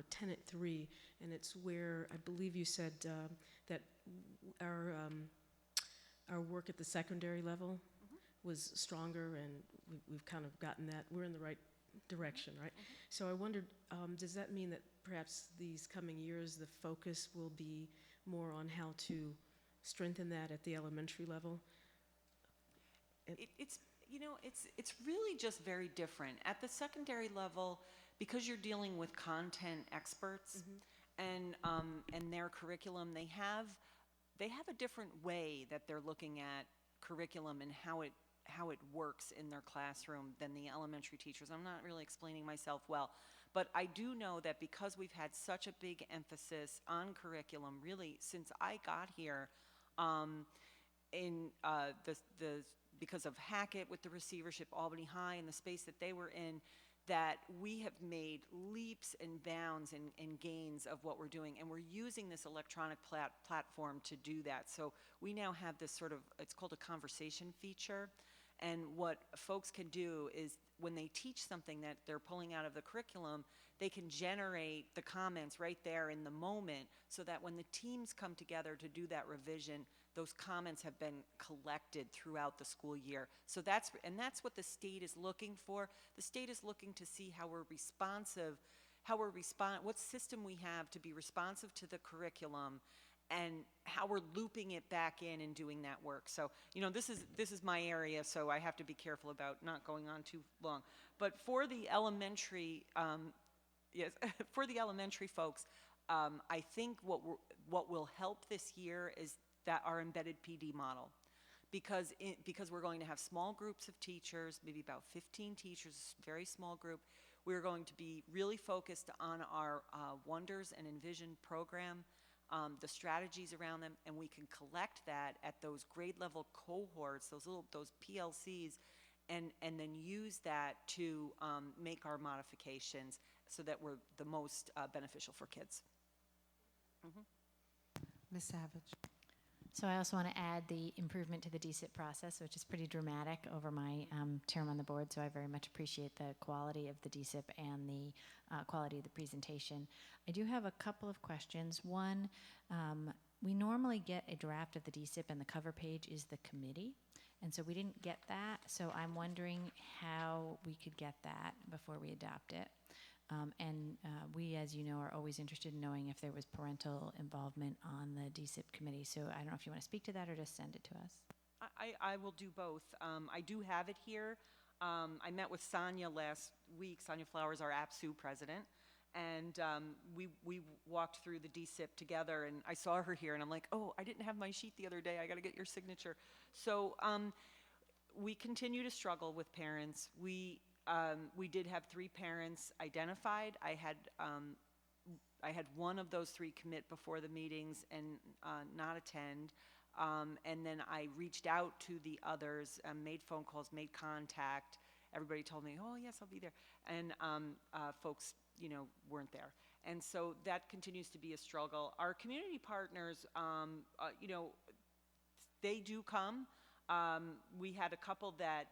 Tenant 3, and it's where I believe you said that our work at the secondary level was stronger, and we've kind of gotten that. We're in the right direction, right? So I wondered, does that mean that perhaps these coming years the focus will be more on how to strengthen that at the elementary level? It's really just very different. At the secondary level, because you're dealing with content experts and their curriculum, they have a different way that they're looking at curriculum and how it works in their classroom than the elementary teachers. I'm not really explaining myself well, but I do know that because we've had such a big emphasis on curriculum, really since I got here, because of Hackett with the receivership, Albany High, and the space that they were in, that we have made leaps and bounds and gains of what we're doing, and we're using this electronic platform to do that. So we now have this sort of, it's called a conversation feature, and what folks can do is when they teach something that they're pulling out of the curriculum, they can generate the comments right there in the moment, so that when the teams come together to do that revision, those comments have been collected throughout the school year. So that's what the state is looking for. The state is looking to see how we're responsive, what system we have to be responsive to the curriculum, and how we're looping it back in and doing that work. So, you know, this is my area, so I have to be careful about not going on too long. But for the elementary, for the elementary folks, I think what will help this year is that our embedded PD model, because we're going to have small groups of teachers, maybe about 15 teachers, very small group. We're going to be really focused on our Wonders and Envision program, the strategies around them, and we can collect that at those grade level cohorts, those PLCs, and then use that to make our modifications so that we're the most beneficial for kids. Ms. Savage. So I also want to add the improvement to the DSIP process, which is pretty dramatic over my term on the board, so I very much appreciate the quality of the DSIP and the quality of the presentation. I do have a couple of questions. One, we normally get a draft of the DSIP and the cover page is the committee, and so we didn't get that, so I'm wondering how we could get that before we adopt it. We, as you know, are always interested in knowing if there was parental involvement on the DSIP committee. So I don't know if you want to speak to that or just send it to us. I will do both. I do have it here. I met with Sonia last week, Sonia Flowers, our APSU president, and we walked through the DSIP together, and I saw her here, and I'm like, oh, I didn't have my sheet the other day. I got to get your signature. So we continue to struggle with parents. We did have 3 parents identified. I had one of those 3 commit before the meetings and not attend. And then I reached out to the others, made phone calls, made contact. Everybody told me, oh, yes, I'll be there. And folks, you know, weren't there. And so that continues to be a struggle. Our community partners, you know, they do come. We had a couple that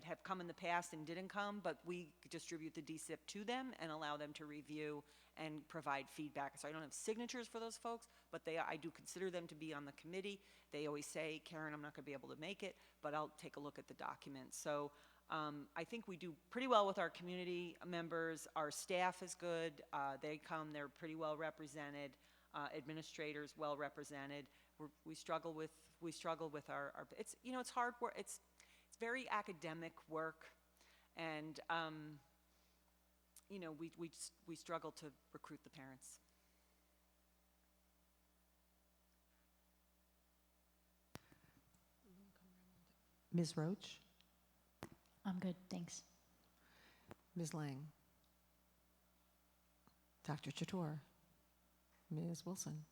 have come in the past and didn't come, but we distribute the DSIP to them and allow them to review and provide feedback. So I don't have signatures for those folks, but I do consider them to be on the committee. They always say, Karen, I'm not going to be able to make it, but I'll take a look at the documents. So I think we do pretty well with our community members. Our staff is good. They come, they're pretty well represented. Administrators well represented. We struggle with our it's, you know, it's hard work. It's very academic work, and you know, we struggle to recruit the parents. Ms. Roach? I'm good, thanks. Ms. Lang? Dr. Chator? Ms. Wilson?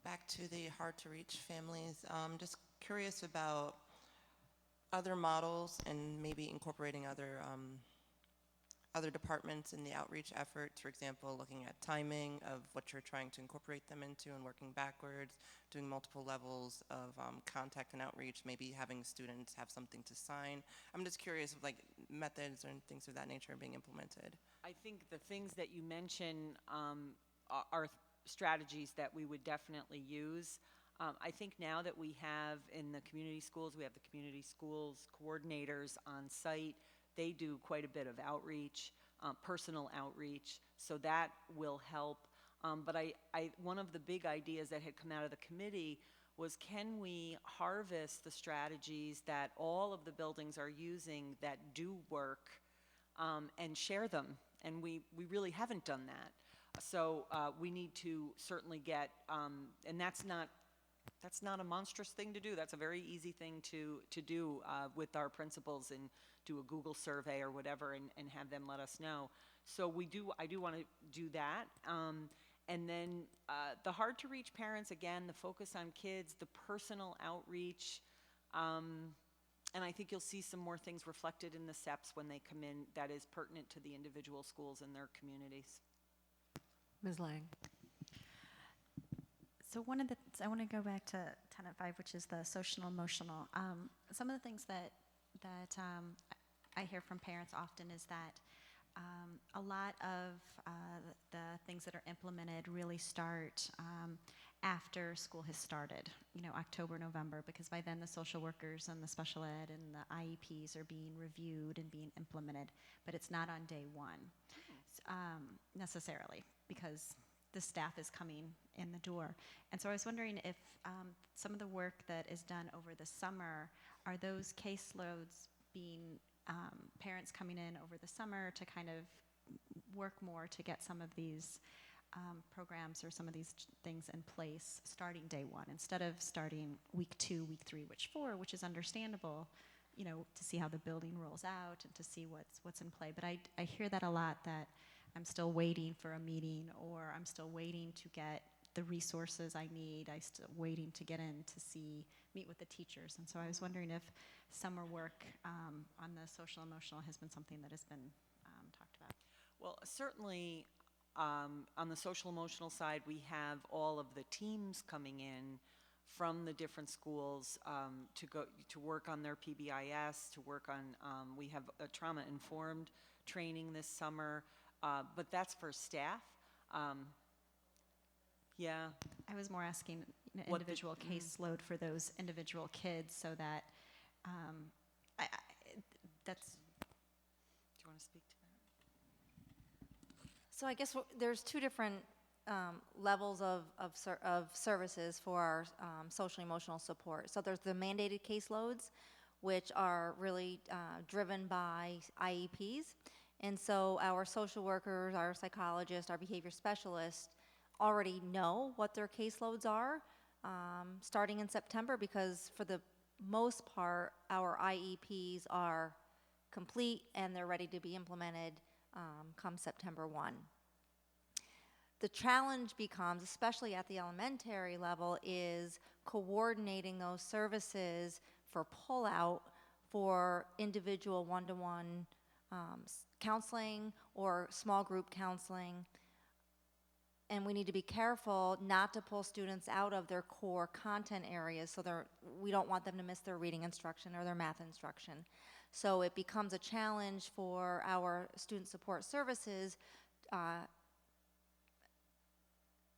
Back to the hard-to-reach families, just curious about other models and maybe incorporating other departments in the outreach efforts, for example, looking at timing of what you're trying to incorporate them into and working backwards, doing multiple levels of contact and outreach, maybe having students have something to sign. I'm just curious if like methods and things of that nature are being implemented. I think the things that you mention are strategies that we would definitely use. I think now that we have in the community schools, we have the community schools coordinators on site. They do quite a bit of outreach, personal outreach, so that will help. But one of the big ideas that had come out of the committee was, can we harvest the strategies that all of the buildings are using that do work and share them. And we really haven't done that. So we need to certainly get, and that's not a monstrous thing to do. That's a very easy thing to do with our principals, and do a Google survey or whatever, and have them let us know. So I do want to do that. And then the hard to reach parents, again, the focus on kids, the personal outreach. And I think you'll see some more things reflected in the SEPs when they come in that is pertinent to the individual schools and their communities. Ms. Lang. So I want to go back to Tenet 5, which is the social emotional. Some of the things that I hear from parents often is that a lot of the things that are implemented really start after school has started, October, November, because by then the social workers and the special ed and the IEPs are being reviewed and being implemented, but it's not on day one necessarily, because the staff is coming in the door. And so I was wondering if some of the work that is done over the summer, are those caseloads being parents coming in over the summer to kind of work more to get some of these programs or some of these things in place starting day one, instead of starting week 2, week 3, week 4, which is understandable, to see how the building rolls out and to see what's in play. But I hear that a lot, that I'm still waiting for a meeting, or I'm still waiting to get the resources I need. I'm still waiting to get in to meet with the teachers. And so I was wondering if summer work on the social emotional has been something that has been talked about. Well, certainly on the social emotional side, we have all of the teams coming in from the different schools to work on their PBIS, to work on, we have a trauma-informed training this summer, but that's for staff. Yeah. I was more asking individual caseload for those individual kids, so that that's. Do you want to speak to that? So I guess there's two different levels of services for our social emotional support. So there's the mandated caseloads, which are really driven by IEPs. And so our social workers, our psychologists, our behavior specialists already know what their caseloads are starting in September, because for the most part, our IEPs are complete and they're ready to be implemented come September 1. The challenge becomes, especially at the elementary level, is coordinating those services for pullout for individual one-to-one counseling or small group counseling. And we need to be careful not to pull students out of their core content areas, so we don't want them to miss their reading instruction or their math instruction. So it becomes a challenge for our student support services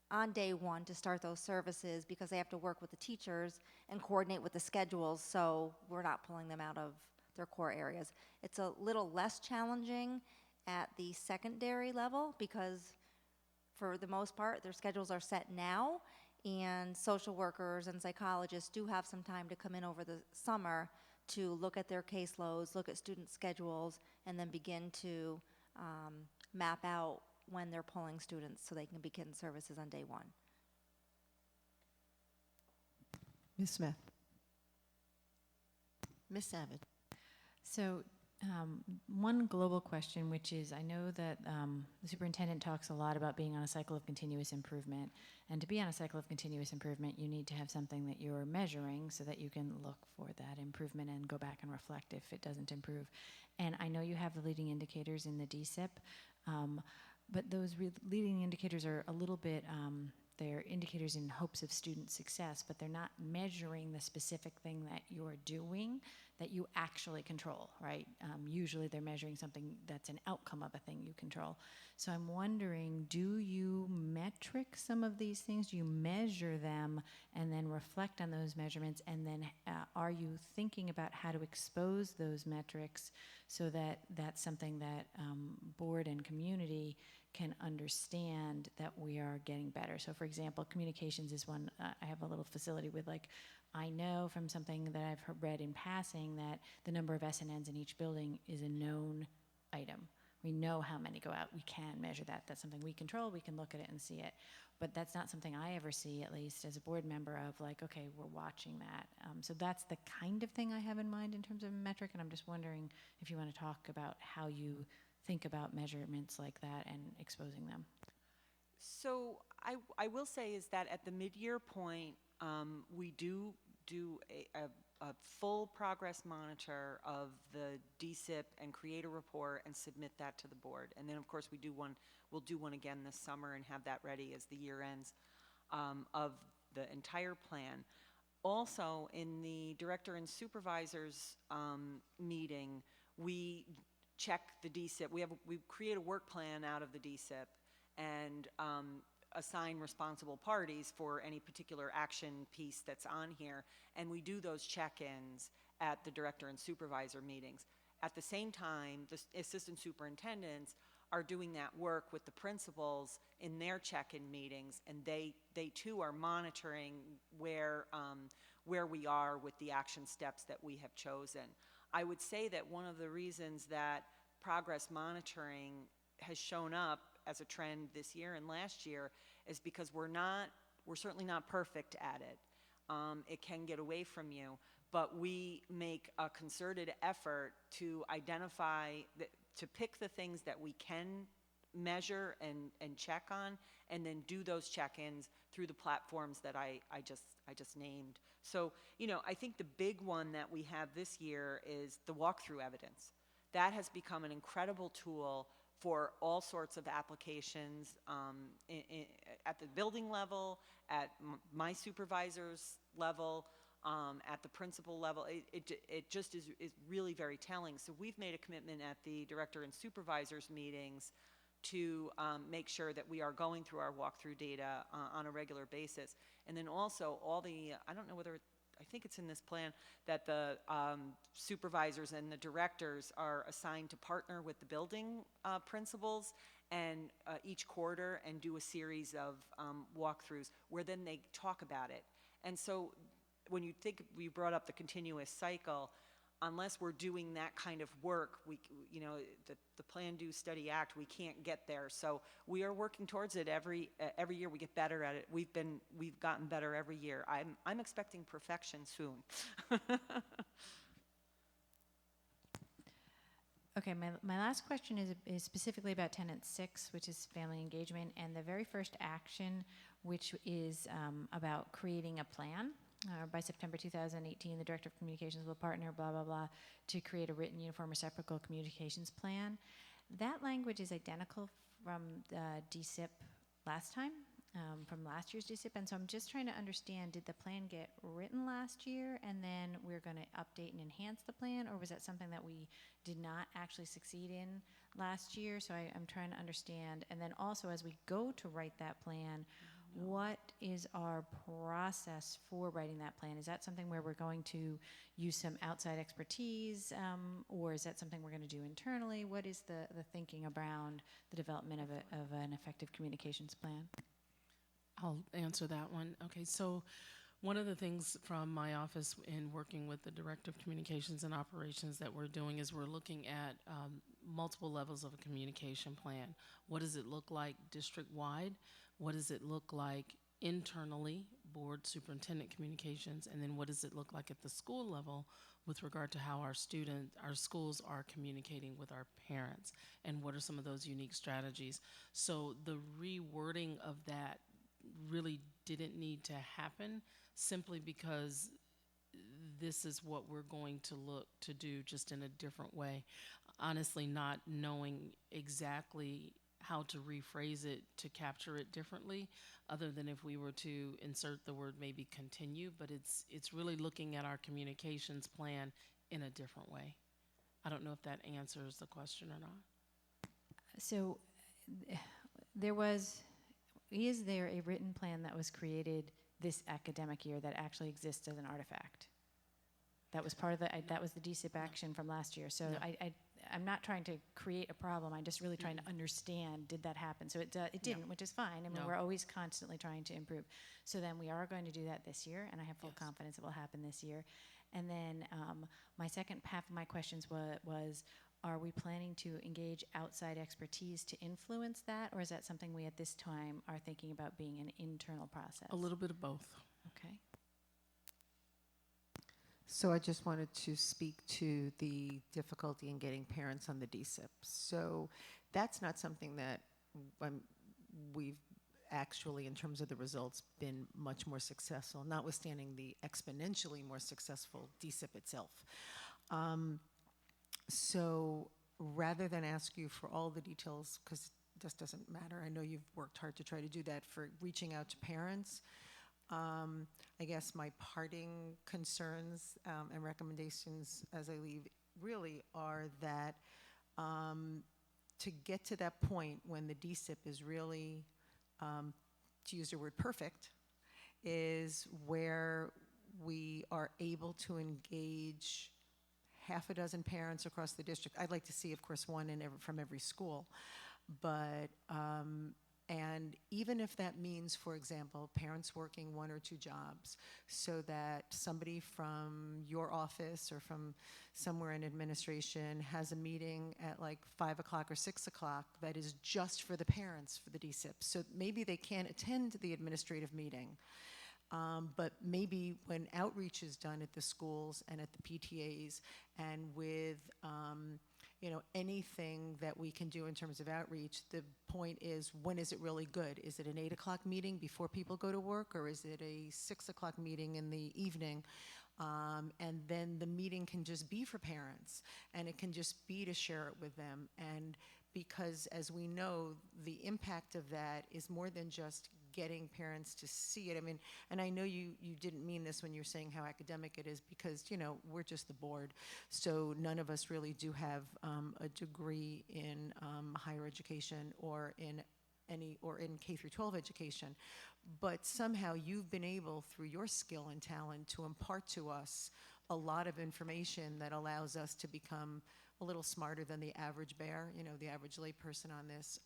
on day one to start those services, because they have to work with the teachers and coordinate with the schedules, so we're not pulling them out of their core areas. It's a little less challenging at the secondary level, because for the most part, their schedules are set now, and social workers and psychologists do have some time to come in over the summer to look at their caseloads, look at student schedules, and then begin to map out when they're pulling students so they can begin services on day one. Ms. Smith. Ms. Savage. So one global question, which is, I know that the superintendent talks a lot about being on a cycle of continuous improvement, and to be on a cycle of continuous improvement, you need to have something that you're measuring so that you can look for that improvement and go back and reflect if it doesn't improve. And I know you have the leading indicators in the DSIP, but those leading indicators are a little bit, they're indicators in hopes of student success, but they're not measuring the specific thing that you're doing that you actually control, right? Usually they're measuring something that's an outcome of a thing you control. So I'm wondering, do you metric some of these things? Do you measure them and then reflect on those measurements? And then are you thinking about how to expose those metrics so that that's something that board and community can understand that we are getting better? So for example, communications is one. I have a little facility with, like, I know from something that I've read in passing that the number of SNNs in each building is a known item. We know how many go out. We can measure that. That's something we control. We can look at it and see it. But that's not something I ever see, at least as a board member, of like, okay, we're watching that. So that's the kind of thing I have in mind in terms of a metric, and I'm just wondering if you want to talk about how you think about measurements like that and exposing them. So I will say is that at the mid-year point, we do a full progress monitor of the DSIP and create a report and submit that to the board. And then, of course, we'll do one again this summer and have that ready as the year ends of the entire plan. Also, in the director and supervisors meeting, we check the DSIP. We create a work plan out of the DSIP and assign responsible parties for any particular action piece that's on here, and we do those check-ins at the director and supervisor meetings. At the same time, the assistant superintendents are doing that work with the principals in their check-in meetings, and they too are monitoring where we are with the action steps that we have chosen. I would say that one of the reasons that progress monitoring has shown up as a trend this year and last year is because we're certainly not perfect at it. It can get away from you, but we make a concerted effort to identify, to pick the things that we can measure and check on, and then do those check-ins through the platforms that I just named. So, I think the big one that we have this year is the walkthrough evidence. That has become an incredible tool for all sorts of applications at the building level, at my supervisor's level, at the principal level. It just is really very telling. So we've made a commitment at the director and supervisors meetings to make sure that we are going through our walkthrough data on a regular basis. And then also all the, I don't know whether, I think it's in this plan, that the supervisors and the directors are assigned to partner with the building principals and each quarter and do a series of walkthroughs where then they talk about it. And so when you think, we brought up the continuous cycle, unless we're doing that kind of work, the Plan, Do, Study, Act, we can't get there. So we are working towards it every year. We get better at it. We've gotten better every year. I'm expecting perfection soon. Okay, my last question is specifically about Tenet 6, which is family engagement, and the very first action, which is about creating a plan. By September 2018, the Director of Communications will partner, blah, blah, blah, to create a written uniform reciprocal communications plan. That language is identical from the DSIP last time, from last year's DSIP, and so I'm just trying to understand, did the plan get written last year and then we're going to update and enhance the plan, or was that something that we did not actually succeed in last year? So I'm trying to understand. And then also, as we go to write that plan, what is our process for writing that plan? Is that something where we're going to use some outside expertise, or is that something we're going to do internally? What is the thinking around the development of an effective communications plan? I'll answer that one. Okay, so one of the things from my office in working with the Director of Communications and Operations that we're doing is we're looking at multiple levels of a communication plan. What does it look like district-wide? What does it look like internally, board superintendent communications, and then what does it look like at the school level with regard to how our schools are communicating with our parents, and what are some of those unique strategies? So the rewording of that really didn't need to happen simply because this is what we're going to look to do, just in a different way. Honestly, not knowing exactly how to rephrase it to capture it differently, other than if we were to insert the word maybe continue, but it's really looking at our communications plan in a different way. I don't know if that answers the question or not. So is there a written plan that was created this academic year that actually exists as an artifact? That was part of that was the DSIP action from last year. So No. I'm not trying to create a problem. I'm just really trying to understand, did that happen? So it didn't, which is fine. I mean, we're always constantly trying to improve. So then we are going to do that this year, and I have full confidence it will happen this year. And then my second half of my questions was are we planning to engage outside expertise to influence that, or is that something we at this time are thinking about being an internal process? A little bit of both. Okay. So I just wanted to speak to the difficulty in getting parents on the DSIP. So that's not something that we've actually, in terms of the results, been much more successful, notwithstanding the exponentially more successful DSIP itself. So rather than ask you for all the details, because it just doesn't matter, I know you've worked hard to try to do that, for reaching out to parents, I guess my parting concerns and recommendations as I leave really are that to get to that point when the DSIP is really, to use your word, perfect, is where we are able to engage half a dozen parents across the district. I'd like to see, of course, one from every school, but and even if that means, for example, parents working 1 or 2 jobs, so that somebody from your office or from somewhere in administration has a meeting at like 5 o'clock or 6 o'clock that is just for the parents for the DSIP. So maybe they can't attend the administrative meeting, but maybe when outreach is done at the schools and at the PTAs and with anything that we can do in terms of outreach, the point is, when is it really good? Is it an 8 o'clock meeting before people go to work, or is it a 6 o'clock meeting in the evening? And then the meeting can just be for parents, and it can just be to share it with them. And because, as we know, the impact of that is more than just getting parents to see it. I mean, and I know you didn't mean this when you're saying how academic it is, because, we're just the board. So none of us really do have a degree in higher education or in K through 12 education. But somehow you've been able, through your skill and talent, to impart to us a lot of information that allows us to become a little smarter than the average bear, the average layperson on this.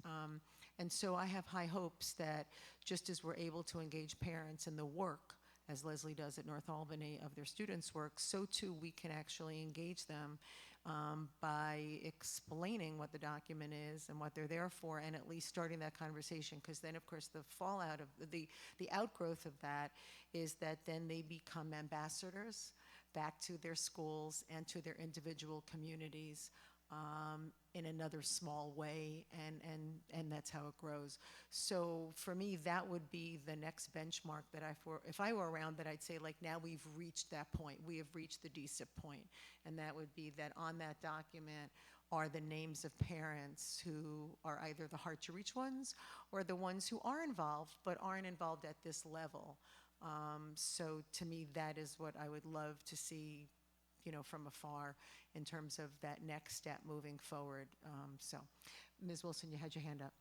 And so I have high hopes that just as we're able to engage parents in the work, as Leslie does at North Albany, of their students' work, so too we can actually engage them by explaining what the document is and what they're there for, and at least starting that conversation, because then, of course, the fallout of the outgrowth of that is that then they become ambassadors back to their schools and to their individual communities in another small way, and that's how it grows. So for me, that would be the next benchmark that if I were around, that I'd say, like, now we've reached that point. We have reached the DSIP point, and that would be that on that document are the names of parents who are either the hard-to-reach ones or the ones who are involved but aren't involved at this level. So to me, that is what I would love to see, from afar, in terms of that next step moving forward. So, Ms. Wilson, you had your hand up.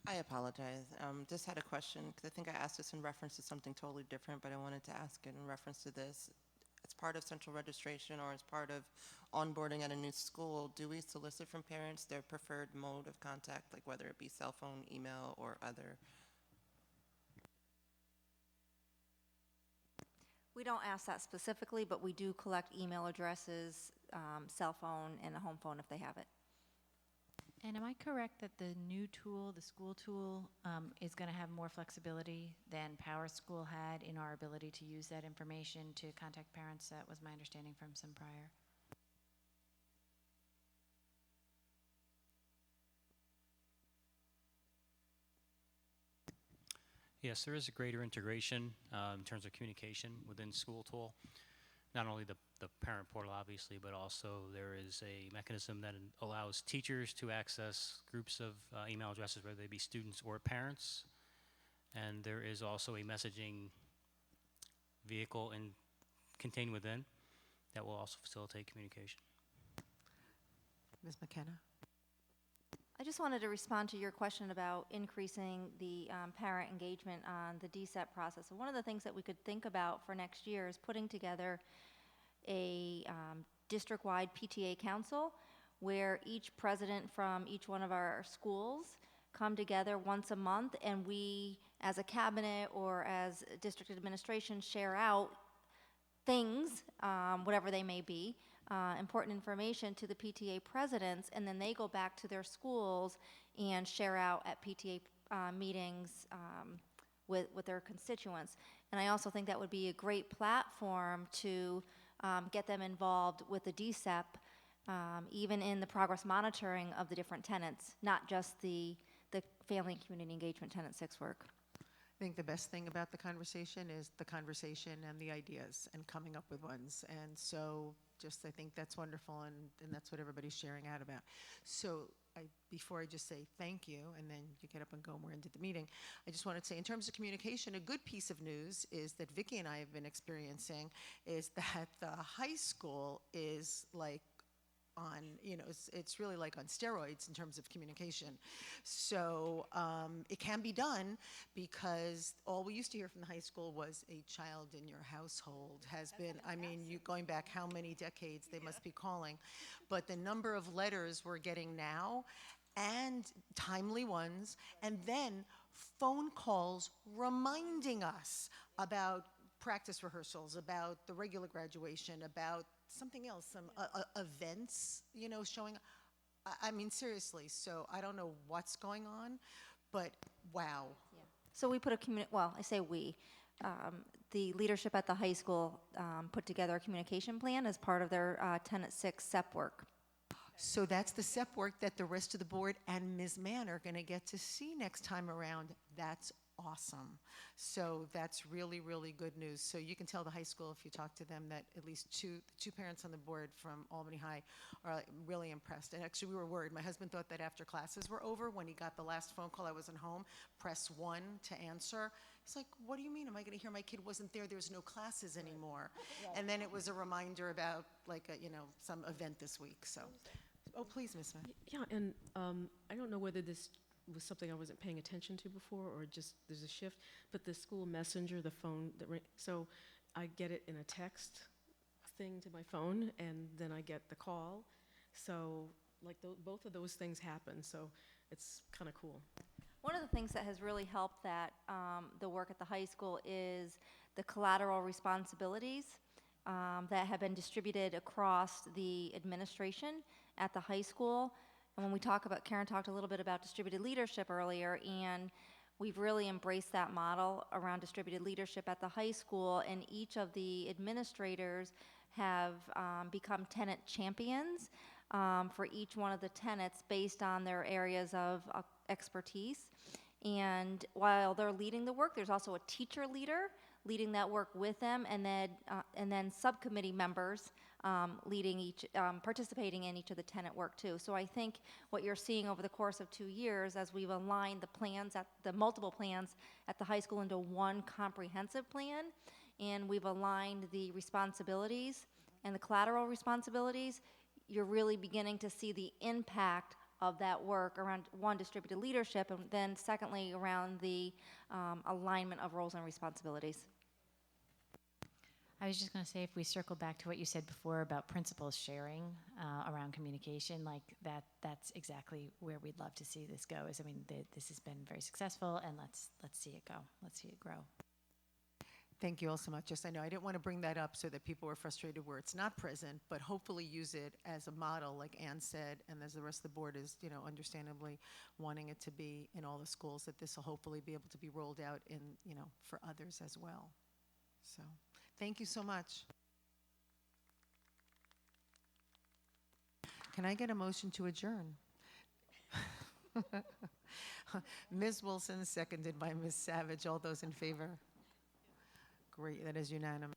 I apologize. Just had a question, because I think I asked this in reference to something totally different, but I wanted to ask it in reference to this. As part of central registration or as part of onboarding at a new school, do we solicit from parents their preferred mode of contact, like whether it be cell phone, email, or other? We don't ask that specifically, but we do collect email addresses, cell phone, and a home phone if they have it. And am I correct that the new tool, the school tool, is going to have more flexibility than PowerSchool had in our ability to use that information to contact parents? That was my understanding from some prior. Yes, there is a greater integration in terms of communication within School Tool. Not only the parent portal, obviously, but also there is a mechanism that allows teachers to access groups of email addresses, whether they be students or parents. And there is also a messaging vehicle contained within that will also facilitate communication. Ms. McKenna? I just wanted to respond to your question about increasing the parent engagement on the DSEP process. So one of the things that we could think about for next year is putting together a district-wide PTA council where each president from each one of our schools come together once a month, and we, as a cabinet or as district administration, share out things, whatever they may be, important information to the PTA presidents, and then they go back to their schools and share out at PTA meetings with their constituents. And I also think that would be a great platform to get them involved with the DSEP, even in the progress monitoring of the different tenants, not just the family and community engagement tenant 6 work. I think the best thing about the conversation is the conversation and the ideas and coming up with ones. And so I think that's wonderful, and that's what everybody's sharing out about. So before I just say thank you, and then you get up and go more into the meeting, I just wanted to say in terms of communication, a good piece of news is that Vicki and I have been experiencing is that the high school is like on, it's really like on steroids in terms of communication. So it can be done because all we used to hear from the high school was a child in your household has been, I mean, you going back how many decades they must be calling. But the number of letters we're getting now, and timely ones, and then phone calls reminding us about practice rehearsals, about the regular graduation, about something else, some events, showing. I mean, seriously, so I don't know what's going on, but wow. Yeah. So we put I say we. The leadership at the high school put together a communication plan as part of their Tenet 6 SEP work. So that's the SEP work that the rest of the board and Ms. Mann are going to get to see next time around. That's awesome. So that's really, really good news. So you can tell the high school, if you talk to them, that at least two parents on the board from Albany High are really impressed. And actually, we were worried. My husband thought that after classes were over, when he got the last phone call, I wasn't home, press 1 to answer. He's like, what do you mean? Am I going to hear my kid wasn't there? There's no classes anymore. Right. And then it was a reminder about, like, some event this week. So, please, Ms. Mann. Yeah, and I don't know whether this was something I wasn't paying attention to before or just there's a shift, but the school messenger, the phone, so I get it in a text thing to my phone, and then I get the call. So, like, both of those things happen, so it's kind of cool. One of the things that has really helped the work at the high school is the collateral responsibilities that have been distributed across the administration at the high school. And when we talk about, Karen talked a little bit about distributed leadership earlier, and we've really embraced that model around distributed leadership at the high school, and each of the administrators have become tenant champions for each one of the tenants based on their areas of expertise. And while they're leading the work, there's also a teacher leader leading that work with them, and then subcommittee members leading participating in each of the tenant work too. So I think what you're seeing over the course of 2 years, as we've aligned the multiple plans at the high school into one comprehensive plan, and we've aligned the responsibilities and the collateral responsibilities, you're really beginning to see the impact of that work around, one, distributed leadership, and then secondly, around the alignment of roles and responsibilities. I was just going to say, if we circle back to what you said before about principals sharing around communication, like that's exactly where we'd love to see this go. This has been very successful, and let's see it go. Let's see it grow. Thank you all so much. Yes, I know I didn't want to bring that up so that people were frustrated where it's not present, but hopefully use it as a model, like Ann said, and as the rest of the board is, understandably wanting it to be in all the schools, that this will hopefully be able to be rolled out in, for others as well. So, thank you so much. Can I get a motion to adjourn? Ms. Wilson, seconded by Ms. Savage. All those in favor? Great, that is unanimous.